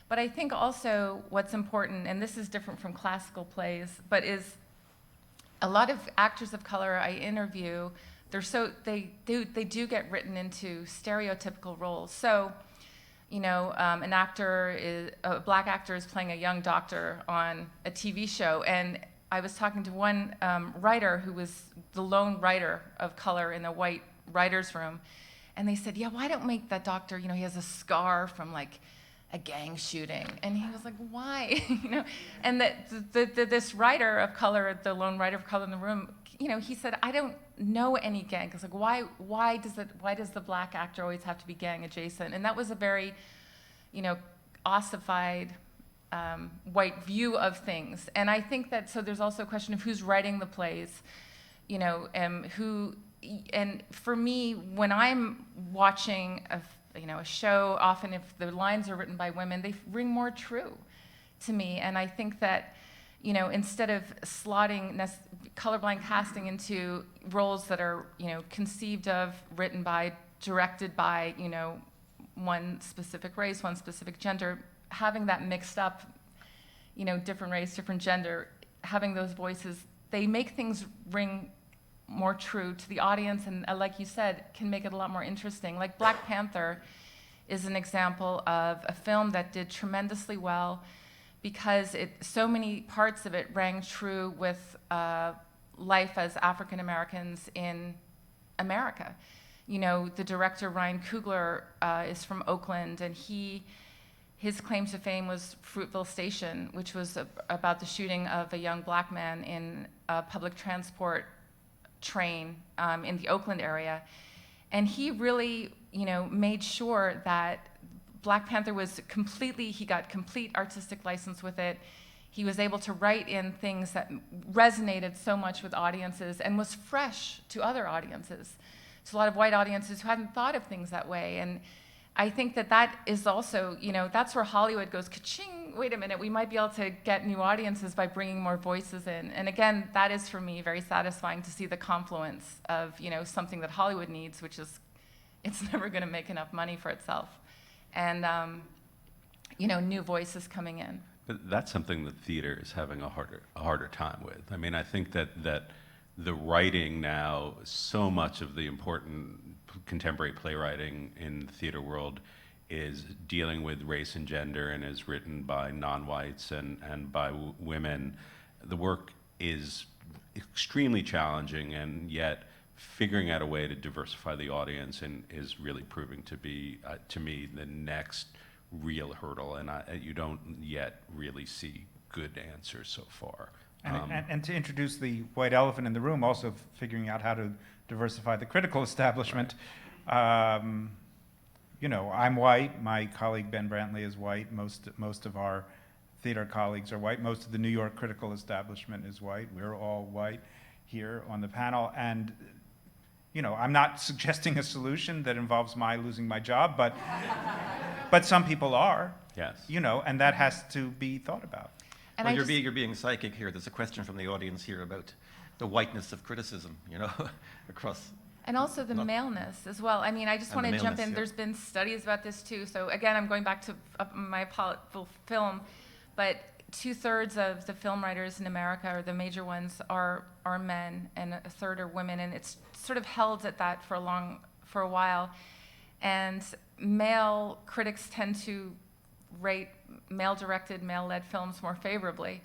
But I think also what's important, and this is different from classical plays, but is a lot of actors of color I interview, they do get written into stereotypical roles. So, a black actor is playing a young doctor on a TV show, and I was talking to one writer who was the lone writer of color in a white writer's room, and they said, yeah, why don't make that doctor, he has a scar from like a gang shooting, and he was like, why? And this writer of color, the lone writer of color in the room, he said, I don't know any gang. It's like, why does the black actor always have to be gang adjacent? And that was a very, ossified white view of things. And I think that, so there's also a question of who's writing the plays, and for me, when I'm watching a show, often if the lines are written by women, they ring more true to me. And I think that, instead of slotting colorblind casting into roles that are, conceived of, written by, directed by, one specific race, one specific gender, having that mixed up, different race, different gender, having those voices, they make things ring more true to the audience, and like you said, can make it a lot more interesting. Like Black Panther is an example of a film that did tremendously well because so many parts of it rang true with life as African Americans in America. You know, the director Ryan Coogler is from Oakland, and his claim to fame was Fruitville Station, which was about the shooting of a young black man in a public transport train in the Oakland area. And he really, you know, made sure that Black Panther was he got complete artistic license with it. He was able to write in things that resonated so much with audiences and was fresh to other audiences. To a lot of white audiences who hadn't thought of things that way. And I think that is also, you know, that's where Hollywood goes, ka-ching, wait a minute, we might be able to get new audiences by bringing more voices in. And again, that is for me very satisfying to see the confluence of, you know, something that Hollywood needs, which is, it's never gonna make enough money for itself. And, you know, new voices coming in. But that's something that theater is having a harder time with. I mean, I think that the writing now, so much of the important contemporary playwriting in the theater world is dealing with race and gender and is written by non-whites and by women. The work is extremely challenging, and yet figuring out a way to diversify the audience is really proving to be, to me, the next real hurdle, and you don't yet really see good answers so far. And to introduce the white elephant in the room, also figuring out how to diversify the critical establishment. You know, I'm white. My colleague Ben Brantley is white. Most of our theater colleagues are white. Most of the New York critical establishment is white. We're all white here on the panel. And, you know, I'm not suggesting a solution that involves losing my job, but some people are. Yes. You know, and that has to be thought about. And Well, you're being psychic here. There's a question from the audience here about the whiteness of criticism, you know, across. And also the maleness as well. I mean, I just And want the to jump maleness, in. yeah. There's been studies about this too. So again, I'm going back to my film, but 2/3 of the film writers in America, or the major ones, are men, and 1/3 are women, and it's sort of held at that for a while. And male critics tend to rate male-directed, male-led films more favorably.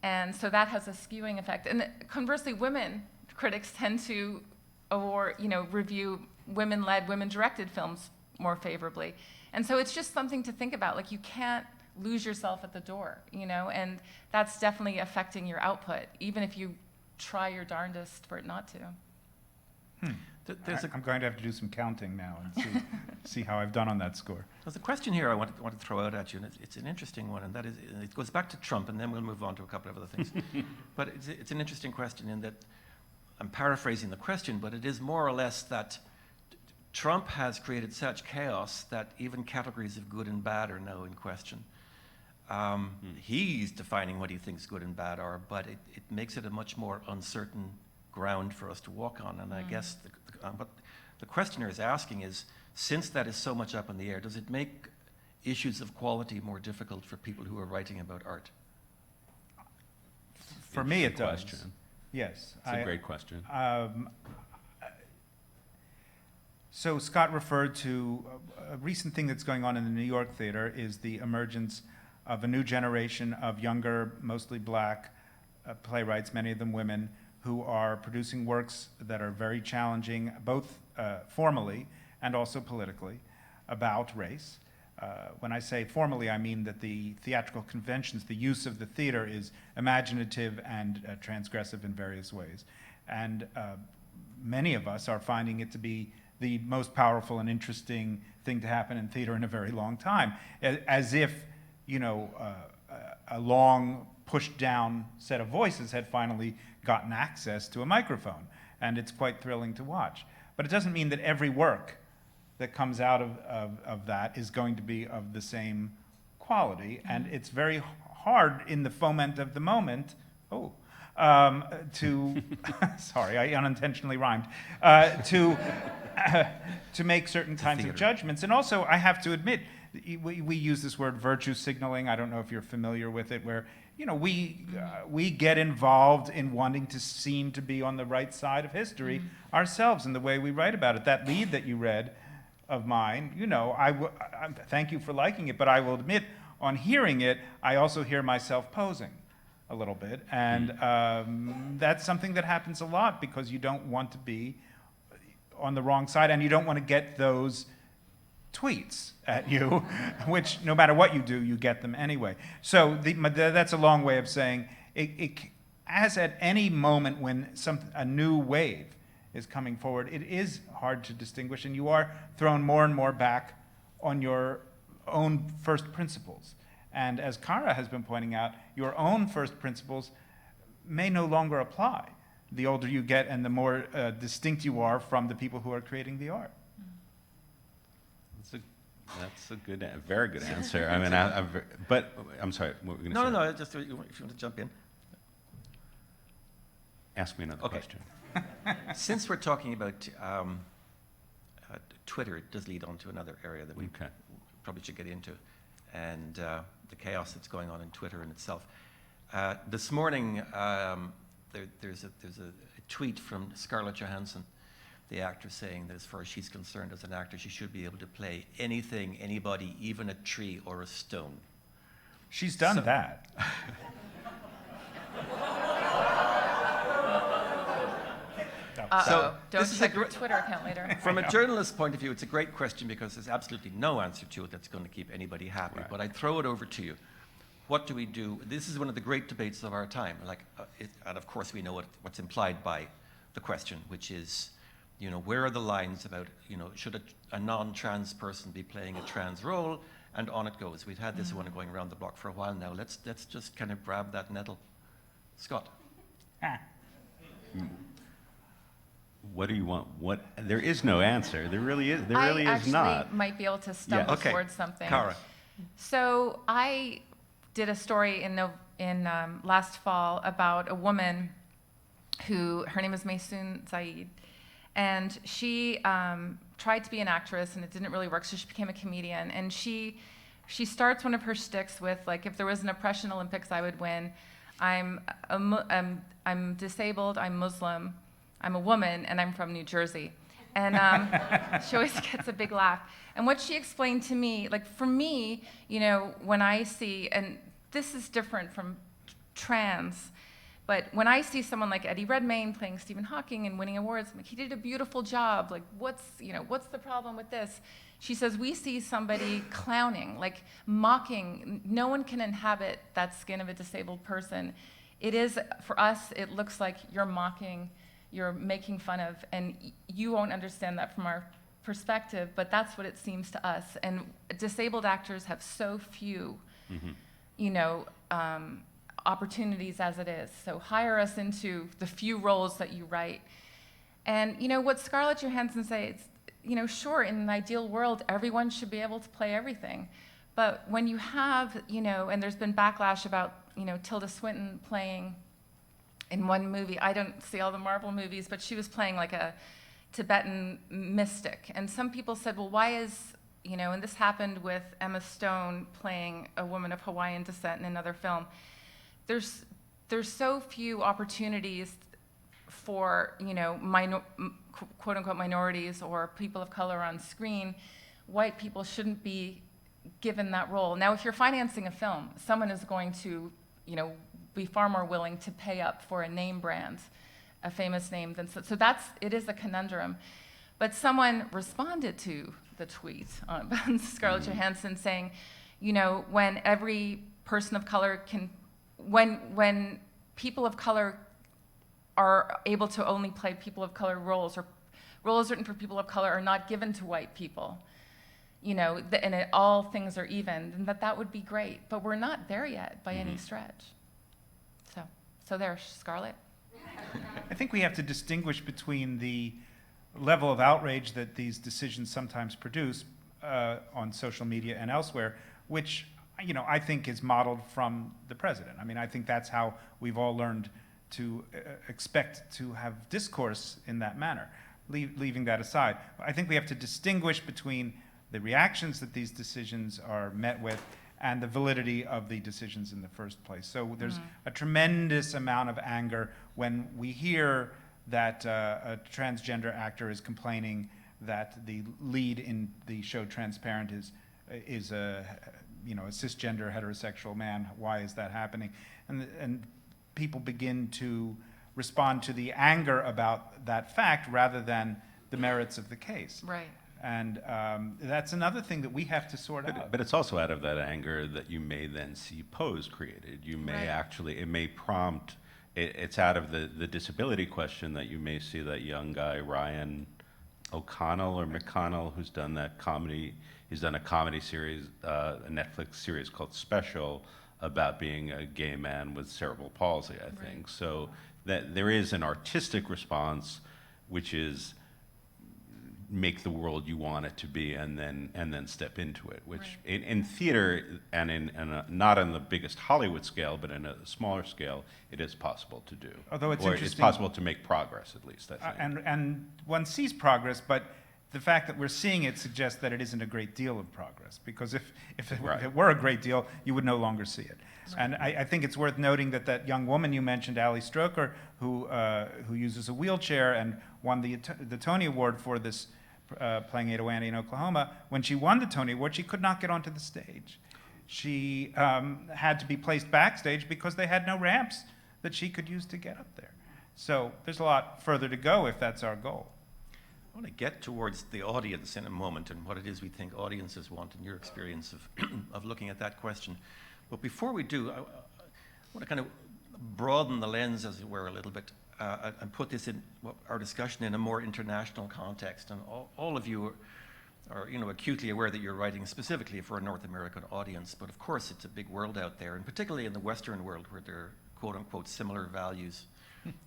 And so that has a skewing effect. And conversely, women critics tend to review women-led, women-directed films more favorably. And so it's just something to think about. Like, you can't lose yourself at the door, you know, and that's definitely affecting your output, even if you try your darndest for it not to. I'm going to have to do some counting now and see how I've done on that score. There's a question here I want to throw out at you, and it's an interesting one, and that is, it goes back to Trump, and then we'll move on to a couple of other things. But it's an interesting question in that, I'm paraphrasing the question, but it is more or less that Trump has created such chaos that even categories of good and bad are now in question. He's defining what he thinks good and bad are, but it makes it a much more uncertain ground for us to walk on. And I guess what the questioner is asking is, since that is so much up in the air, does it make issues of quality more difficult for people who are writing about art? For me, it does. Question. Yes. It's a great question. So Scott referred to a recent thing that's going on in the New York theater is the emergence of a new generation of younger, mostly black playwrights, many of them women, who are producing works that are very challenging, both formally and also politically, about race. When I say formally, I mean that the theatrical conventions, the use of the theater is imaginative and transgressive in various ways. And many of us are finding it to be the most powerful and interesting thing to happen in theater in a very long time. As if, you know, a long pushed down set of voices had finally gotten access to a microphone. And it's quite thrilling to watch. But it doesn't mean that every work that comes out of that is going to be of the same quality. And it's very hard in the foment of the moment, to, sorry, I unintentionally rhymed, to make certain kinds of judgments. And also, I have to admit, we use this word virtue signaling. I don't know if you're familiar with it, where, you know, we get involved in wanting to seem to be on the right side of history ourselves in the way we write about it. That lead that you read of mine, you know, I thank you for liking it, but I will admit, on hearing it, I also hear myself posing a little bit, and that's something that happens a lot because you don't want to be on the wrong side, and you don't want to get those tweets at you, which no matter what you do, you get them anyway. So that's a long way of saying as at any moment when a new wave is coming forward, it is hard to distinguish, and you are thrown more and more back on your own first principles. And as Cara has been pointing out, your own first principles may no longer apply the older you get and the more distinct you are from the people who are creating the art. That's a good, very good answer. I mean, but I'm sorry. What were we going to say? No. Just if you want to jump in. Ask me another question. Since we're talking about Twitter, it does lead on to another area that we probably should get into, and the chaos that's going on in Twitter in itself. This morning, there's a tweet from Scarlett Johansson, the actress, saying that as far as she's concerned as an actor, she should be able to play anything, anybody, even a tree or a stone. She's done that. So don't this is check your Twitter account later. From a journalist's point of view, it's a great question because there's absolutely no answer to it that's going to keep anybody happy. Right. But I throw it over to you. What do we do? This is one of the great debates of our time. And of course, we know what's implied by the question, which is, you know, where are the lines about, you know, should a non-trans person be playing a trans role? And on it goes. We've had this one going around the block for a while now. Let's just kind of grab that nettle. Scott. What do you want? There is no answer. There really is. There really is not. I actually might be able to stumble towards something. Cara. So I did a story in last fall about a woman who, her name is Meighen Saeed, and she tried to be an actress and it didn't really work, so she became a comedian. And she starts one of her shticks with, like, if there was an oppression Olympics, I would win. I'm disabled, I'm Muslim, I'm a woman, and I'm from New Jersey. And she always gets a big laugh. And what she explained to me, like, for me, you know, when I see, and this is different from trans, but when I see someone like Eddie Redmayne playing Stephen Hawking and winning awards, I'm like, he did a beautiful job. Like, what's the problem with this? She says, we see somebody clowning, like mocking. No one can inhabit that skin of a disabled person. It is, for us, it looks like you're mocking, you're making fun of, and you won't understand that from our perspective, but that's what it seems to us. And disabled actors have so few, opportunities as it is. So hire us into the few roles that you write. And what Scarlett Johansson says, sure, in an ideal world, everyone should be able to play everything. But when you have, and there's been backlash about, Tilda Swinton playing in one movie, I don't see all the Marvel movies, but she was playing like a Tibetan mystic. And some people said, well, why is, and this happened with Emma Stone playing a woman of Hawaiian descent in another film. There's so few opportunities for, quote unquote minorities or people of color on screen. White people shouldn't be given that role. Now, if you're financing a film, someone is going to, be far more willing to pay up for a name brand, a famous name, than so it is a conundrum. But someone responded to the tweet on Scarlett Johansson saying, when every person of color can, when people of color are able to only play people of color roles, or roles written for people of color are not given to white people, and all things are even, then that would be great. But we're not there yet by any stretch. So there, Scarlett. I think we have to distinguish between the level of outrage that these decisions sometimes produce on social media and elsewhere, which I think is modeled from the president. I mean, I think that's how we've all learned to expect to have discourse in that manner. Leaving that aside, I think we have to distinguish between the reactions that these decisions are met with and the validity of the decisions in the first place. So there's a tremendous amount of anger when we hear that a transgender actor is complaining that the lead in the show Transparent is a cisgender heterosexual man. Why is that happening? And people begin to respond to the anger about that fact rather than the merits of the case. Right. And that's another thing that we have to sort out. But it's also out of that anger that you may then see pose created. You may it may prompt, it's out of the disability question that you may see that young guy, Ryan O'Connell or McConnell, who's done that comedy, he's done a comedy series, a Netflix series called Special, about being a gay man with cerebral palsy, I think. So that there is an artistic response, which is make the world you want it to be, and then step into it. Which in theater and in not on the biggest Hollywood scale, but in a smaller scale, it is possible to do. Although it's or interesting, it's possible to make progress, at least, I think. And one sees progress, but the fact that we're seeing it suggests that it isn't a great deal of progress. Because if it were a great deal, you would no longer see it. And I think it's worth noting that young woman you mentioned, Ali Stroker, who uses a wheelchair and won the Tony Award for this playing Ada Wandy in Oklahoma, when she won the Tony Award, she could not get onto the stage. She had to be placed backstage because they had no ramps that she could use to get up there. So there's a lot further to go if that's our goal. I want to get towards the audience in a moment and what it is we think audiences want in your experience of looking at that question. But before we do, I want to kind of broaden the lens, as it were, a little bit and put this in our discussion in a more international context. And all of you are acutely aware that you're writing specifically for a North American audience, but of course it's a big world out there, and particularly in the Western world where there are quote-unquote similar values.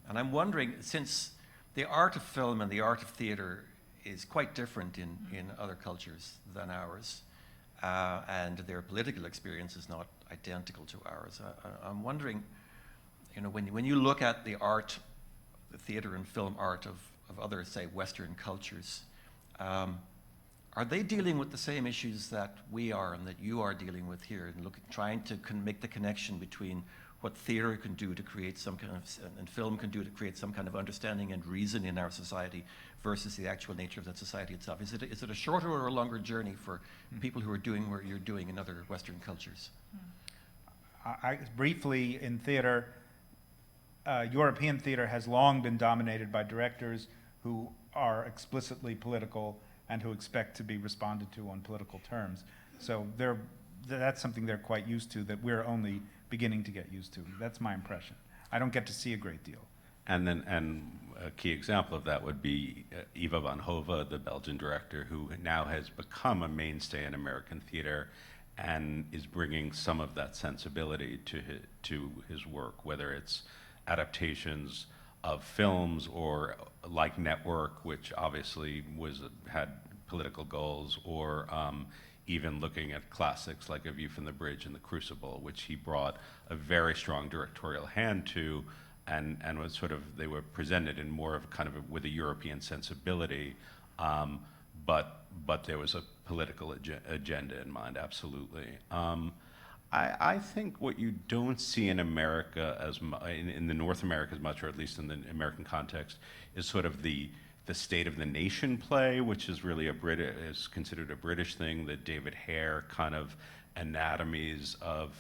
And I'm wondering, since the art of film and the art of theater is quite different in other cultures than ours, and their political experience is not identical to ours, I'm wondering, when you look at the art, the theater and film art of other, say, Western cultures, are they dealing with the same issues that we are and that you are dealing with here, and trying to make the connection between what theater can do to create some kind of, and film can do to create some kind of understanding and reason in our society versus the actual nature of that society itself? Is it a shorter or a longer journey for people who are doing what you're doing in other Western cultures? Briefly, in theater, European theater has long been dominated by directors who are explicitly political and who expect to be responded to on political terms. So that's something they're quite used to, that we're only beginning to get used to. That's my impression. I don't get to see a great deal. And a key example of that would be Eva van Hove, the Belgian director, who now has become a mainstay in American theater and is bringing some of that sensibility to his work, whether it's adaptations of films or like Network, which obviously had political goals, or even looking at classics like A View from the Bridge and The Crucible, which he brought a very strong directorial hand to, and was they were presented in more of with a European sensibility, but there was a political agenda in mind, absolutely. I think what you don't see in America in the North America as much, or at least in the American context, is the State of the Nation play, which is really is considered a British thing, the David Hare kind of anatomies of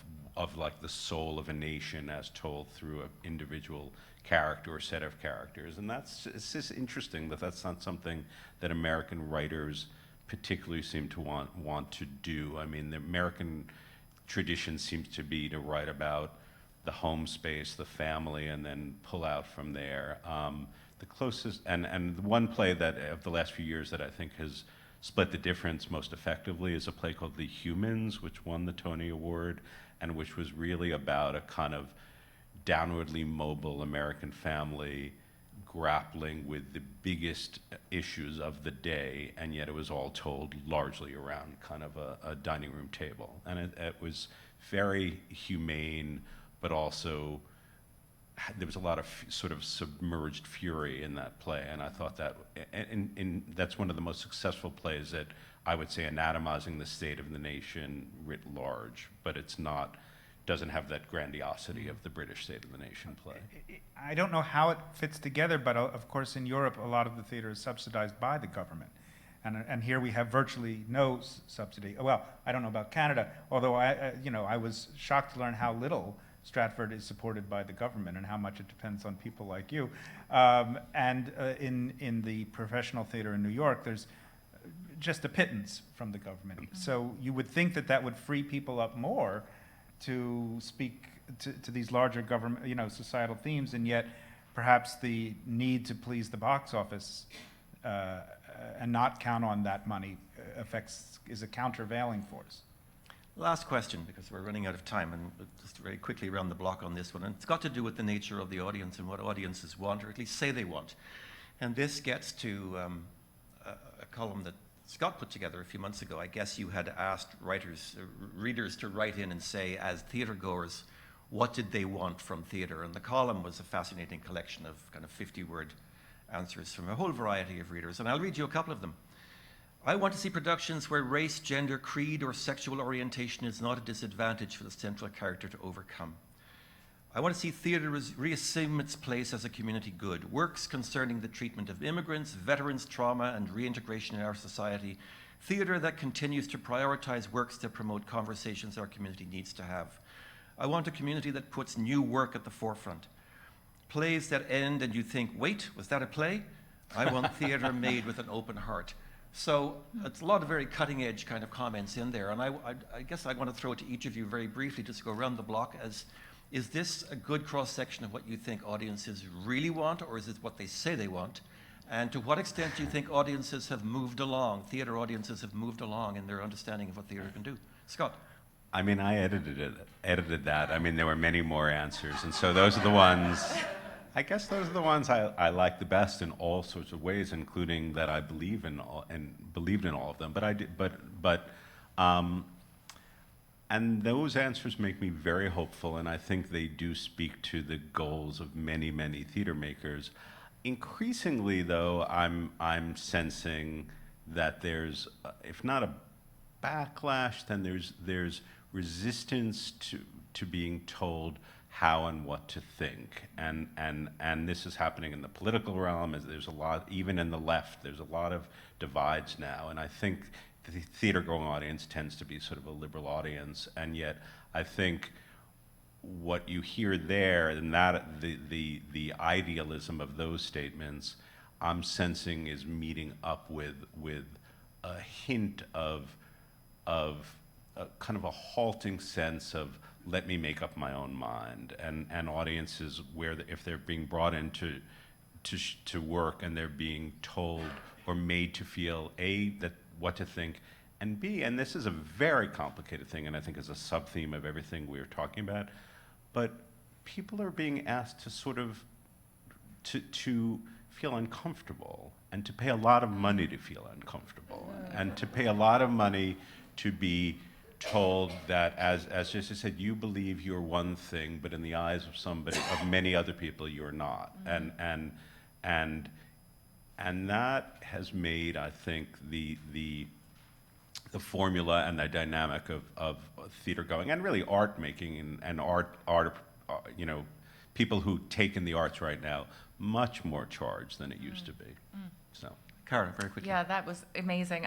like the soul of a nation as told through an individual character or set of characters. And it's just interesting that that's not something that American writers particularly seem to want to do. I mean, the American tradition seems to be to write about the home space, the family, and then pull out from there. The closest, and the one play that of the last few years that I think has split the difference most effectively is a play called The Humans, which won the Tony Award, and which was really about a kind of downwardly mobile American family grappling with the biggest issues of the day, and yet it was all told largely around kind of a dining room table. And it was very humane, but also there was a lot of sort of submerged fury in that play, and I thought that, and that's one of the most successful plays that I would say anatomizing the state of the nation writ large, but it's not, doesn't have that grandiosity of the British state of the nation play. I don't know how it fits together, but of course in Europe, a lot of the theater is subsidized by the government. And here we have virtually no subsidy. Well, I don't know about Canada, although I was shocked to learn how little Stratford is supported by the government and how much it depends on people like you. In the professional theater in New York, there's just a pittance from the government. So you would think that that would free people up more to speak to these larger government, societal themes, and yet perhaps the need to please the box office and not count on that money is a countervailing force. Last question, because we're running out of time, and just very quickly around the block on this one. And it's got to do with the nature of the audience and what audiences want, or at least say they want. And this gets to a column that Scott put together a few months ago. I guess you had asked readers to write in and say, as theater goers, what did they want from theater? And the column was a fascinating collection of kind of 50-word answers from a whole variety of readers. And I'll read you a couple of them. I want to see productions where race, gender, creed, or sexual orientation is not a disadvantage for the central character to overcome. I want to see theater reassume its place as a community good. Works concerning the treatment of immigrants, veterans' trauma, and reintegration in our society. Theater that continues to prioritize works that promote conversations our community needs to have. I want a community that puts new work at the forefront. Plays that end and you think, wait, was that a play? I want theater made with an open heart. So it's a lot of very cutting edge kind of comments in there. And I guess I want to throw it to each of you very briefly, just go around the block as, is this a good cross-section of what you think audiences really want, or is it what they say they want? And to what extent do you think audiences have moved along, theater audiences have moved along in their understanding of what theater can do? Scott. I mean, I edited that. I mean, there were many more answers, and so those are the ones, I guess those are the ones I like the best in all sorts of ways, including that I believe in all, and believed in all of them. And those answers make me very hopeful, and I think they do speak to the goals of many, many theater makers. Increasingly, though, I'm sensing that there's, if not a backlash, then there's resistance to being told how and what to think, and this is happening in the political realm. As there's a lot, even in the left, there's a lot of divides now, and I think the theater-going audience tends to be sort of a liberal audience, and yet I think what you hear there, and that the idealism of those statements, I'm sensing is meeting up with a hint of kind of a halting sense of let me make up my own mind, and audiences where if they're being brought into to work and they're being told or made to feel that what to think, and B, and this is a very complicated thing, and I think is a sub-theme of everything we're talking about, but people are being asked to sort of to feel uncomfortable and to pay a lot of money to feel uncomfortable and to pay a lot of money to be told that, as Jesse said, you believe you're one thing, but in the eyes of many other people, you're not. And that has made, I think, the formula and the dynamic of theater going, and really art making and art, people who take in the arts right now, much more charged than it used to be. So, Cara, very quickly. Yeah, that was amazing.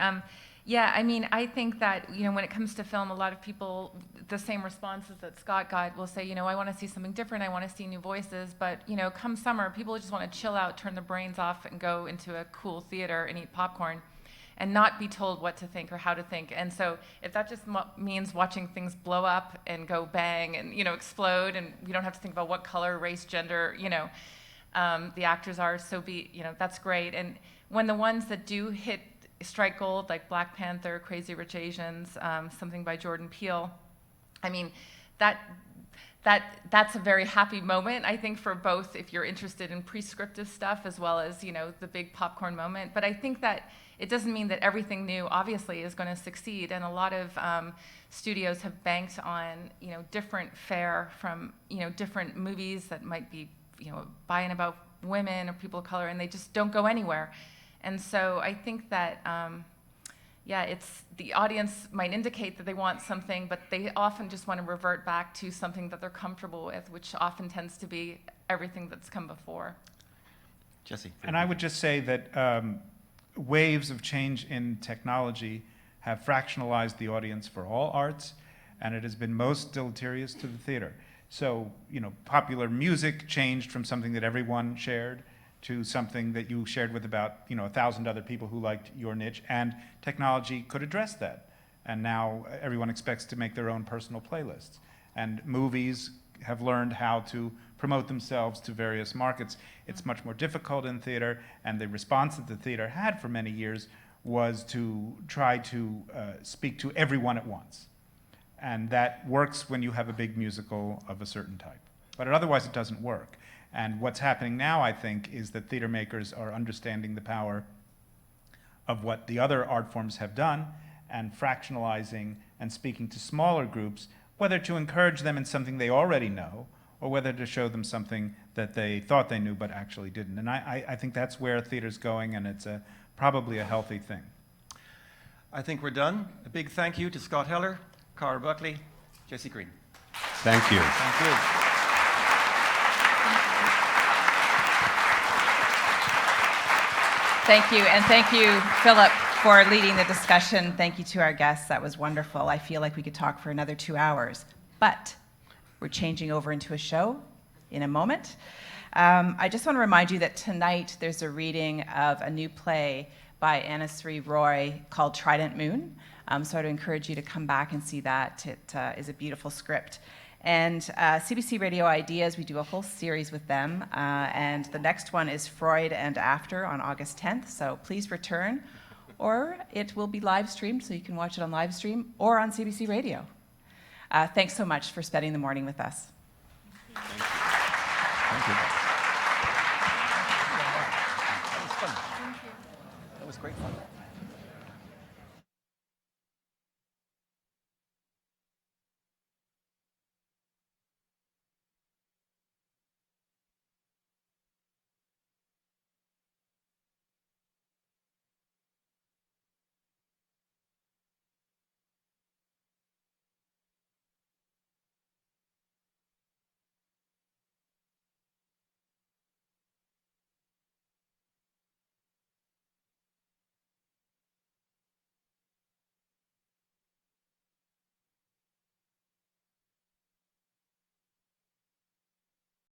Yeah, I mean, I think that, when it comes to film, a lot of people, the same responses that Scott got, will say, I want to see something different, I want to see new voices, but, come summer, people just want to chill out, turn their brains off, and go into a cool theater and eat popcorn, and not be told what to think or how to think. And so if that just means watching things blow up and go bang and, explode, and we don't have to think about what color, race, gender, the actors are, so that's great. And when the ones that do strike gold, like Black Panther, Crazy Rich Asians, something by Jordan Peele, I mean, that's a very happy moment, I think, for both if you're interested in prescriptive stuff as well as, the big popcorn moment. But I think that it doesn't mean that everything new, obviously, is going to succeed. And a lot of studios have banked on, different fare from, different movies that might be, by and about women or people of color, and they just don't go anywhere. And so I think that, it's the audience might indicate that they want something, but they often just want to revert back to something that they're comfortable with, which often tends to be everything that's come before. Jesse. And I would just say that waves of change in technology have fractionalized the audience for all arts, and it has been most deleterious to the theater. So, popular music changed from something that everyone shared to something that you shared with about, 1,000 other people who liked your niche, and technology could address that. And now everyone expects to make their own personal playlists. And movies have learned how to promote themselves to various markets. It's much more difficult in theater, and the response that the theater had for many years was to try to speak to everyone at once. And that works when you have a big musical of a certain type. But otherwise it doesn't work. And what's happening now, I think, is that theater makers are understanding the power of what the other art forms have done and fractionalizing and speaking to smaller groups, whether to encourage them in something they already know or whether to show them something that they thought they knew but actually didn't. And I think that's where theater's going, and it's probably a healthy thing. I think we're done. A big thank you to Scott Heller, Cara Buckley, Jesse Green. Thank you. Thank you. Thank you, and thank you, Philip, for leading the discussion. Thank you to our guests. That was wonderful. I feel like we could talk for another 2 hours, but we're changing over into a show in a moment. I just want to remind you that tonight there's a reading of a new play by Anna Sri Roy called Trident Moon. So I'd encourage you to come back and see that. It is a beautiful script. And CBC Radio Ideas, we do a whole series with them. And the next one is Freud and After on August 10th. So please return, or it will be live streamed, so you can watch it on live stream or on CBC Radio. Thanks so much for spending the morning with us. Thank you. That was fun. That was great fun.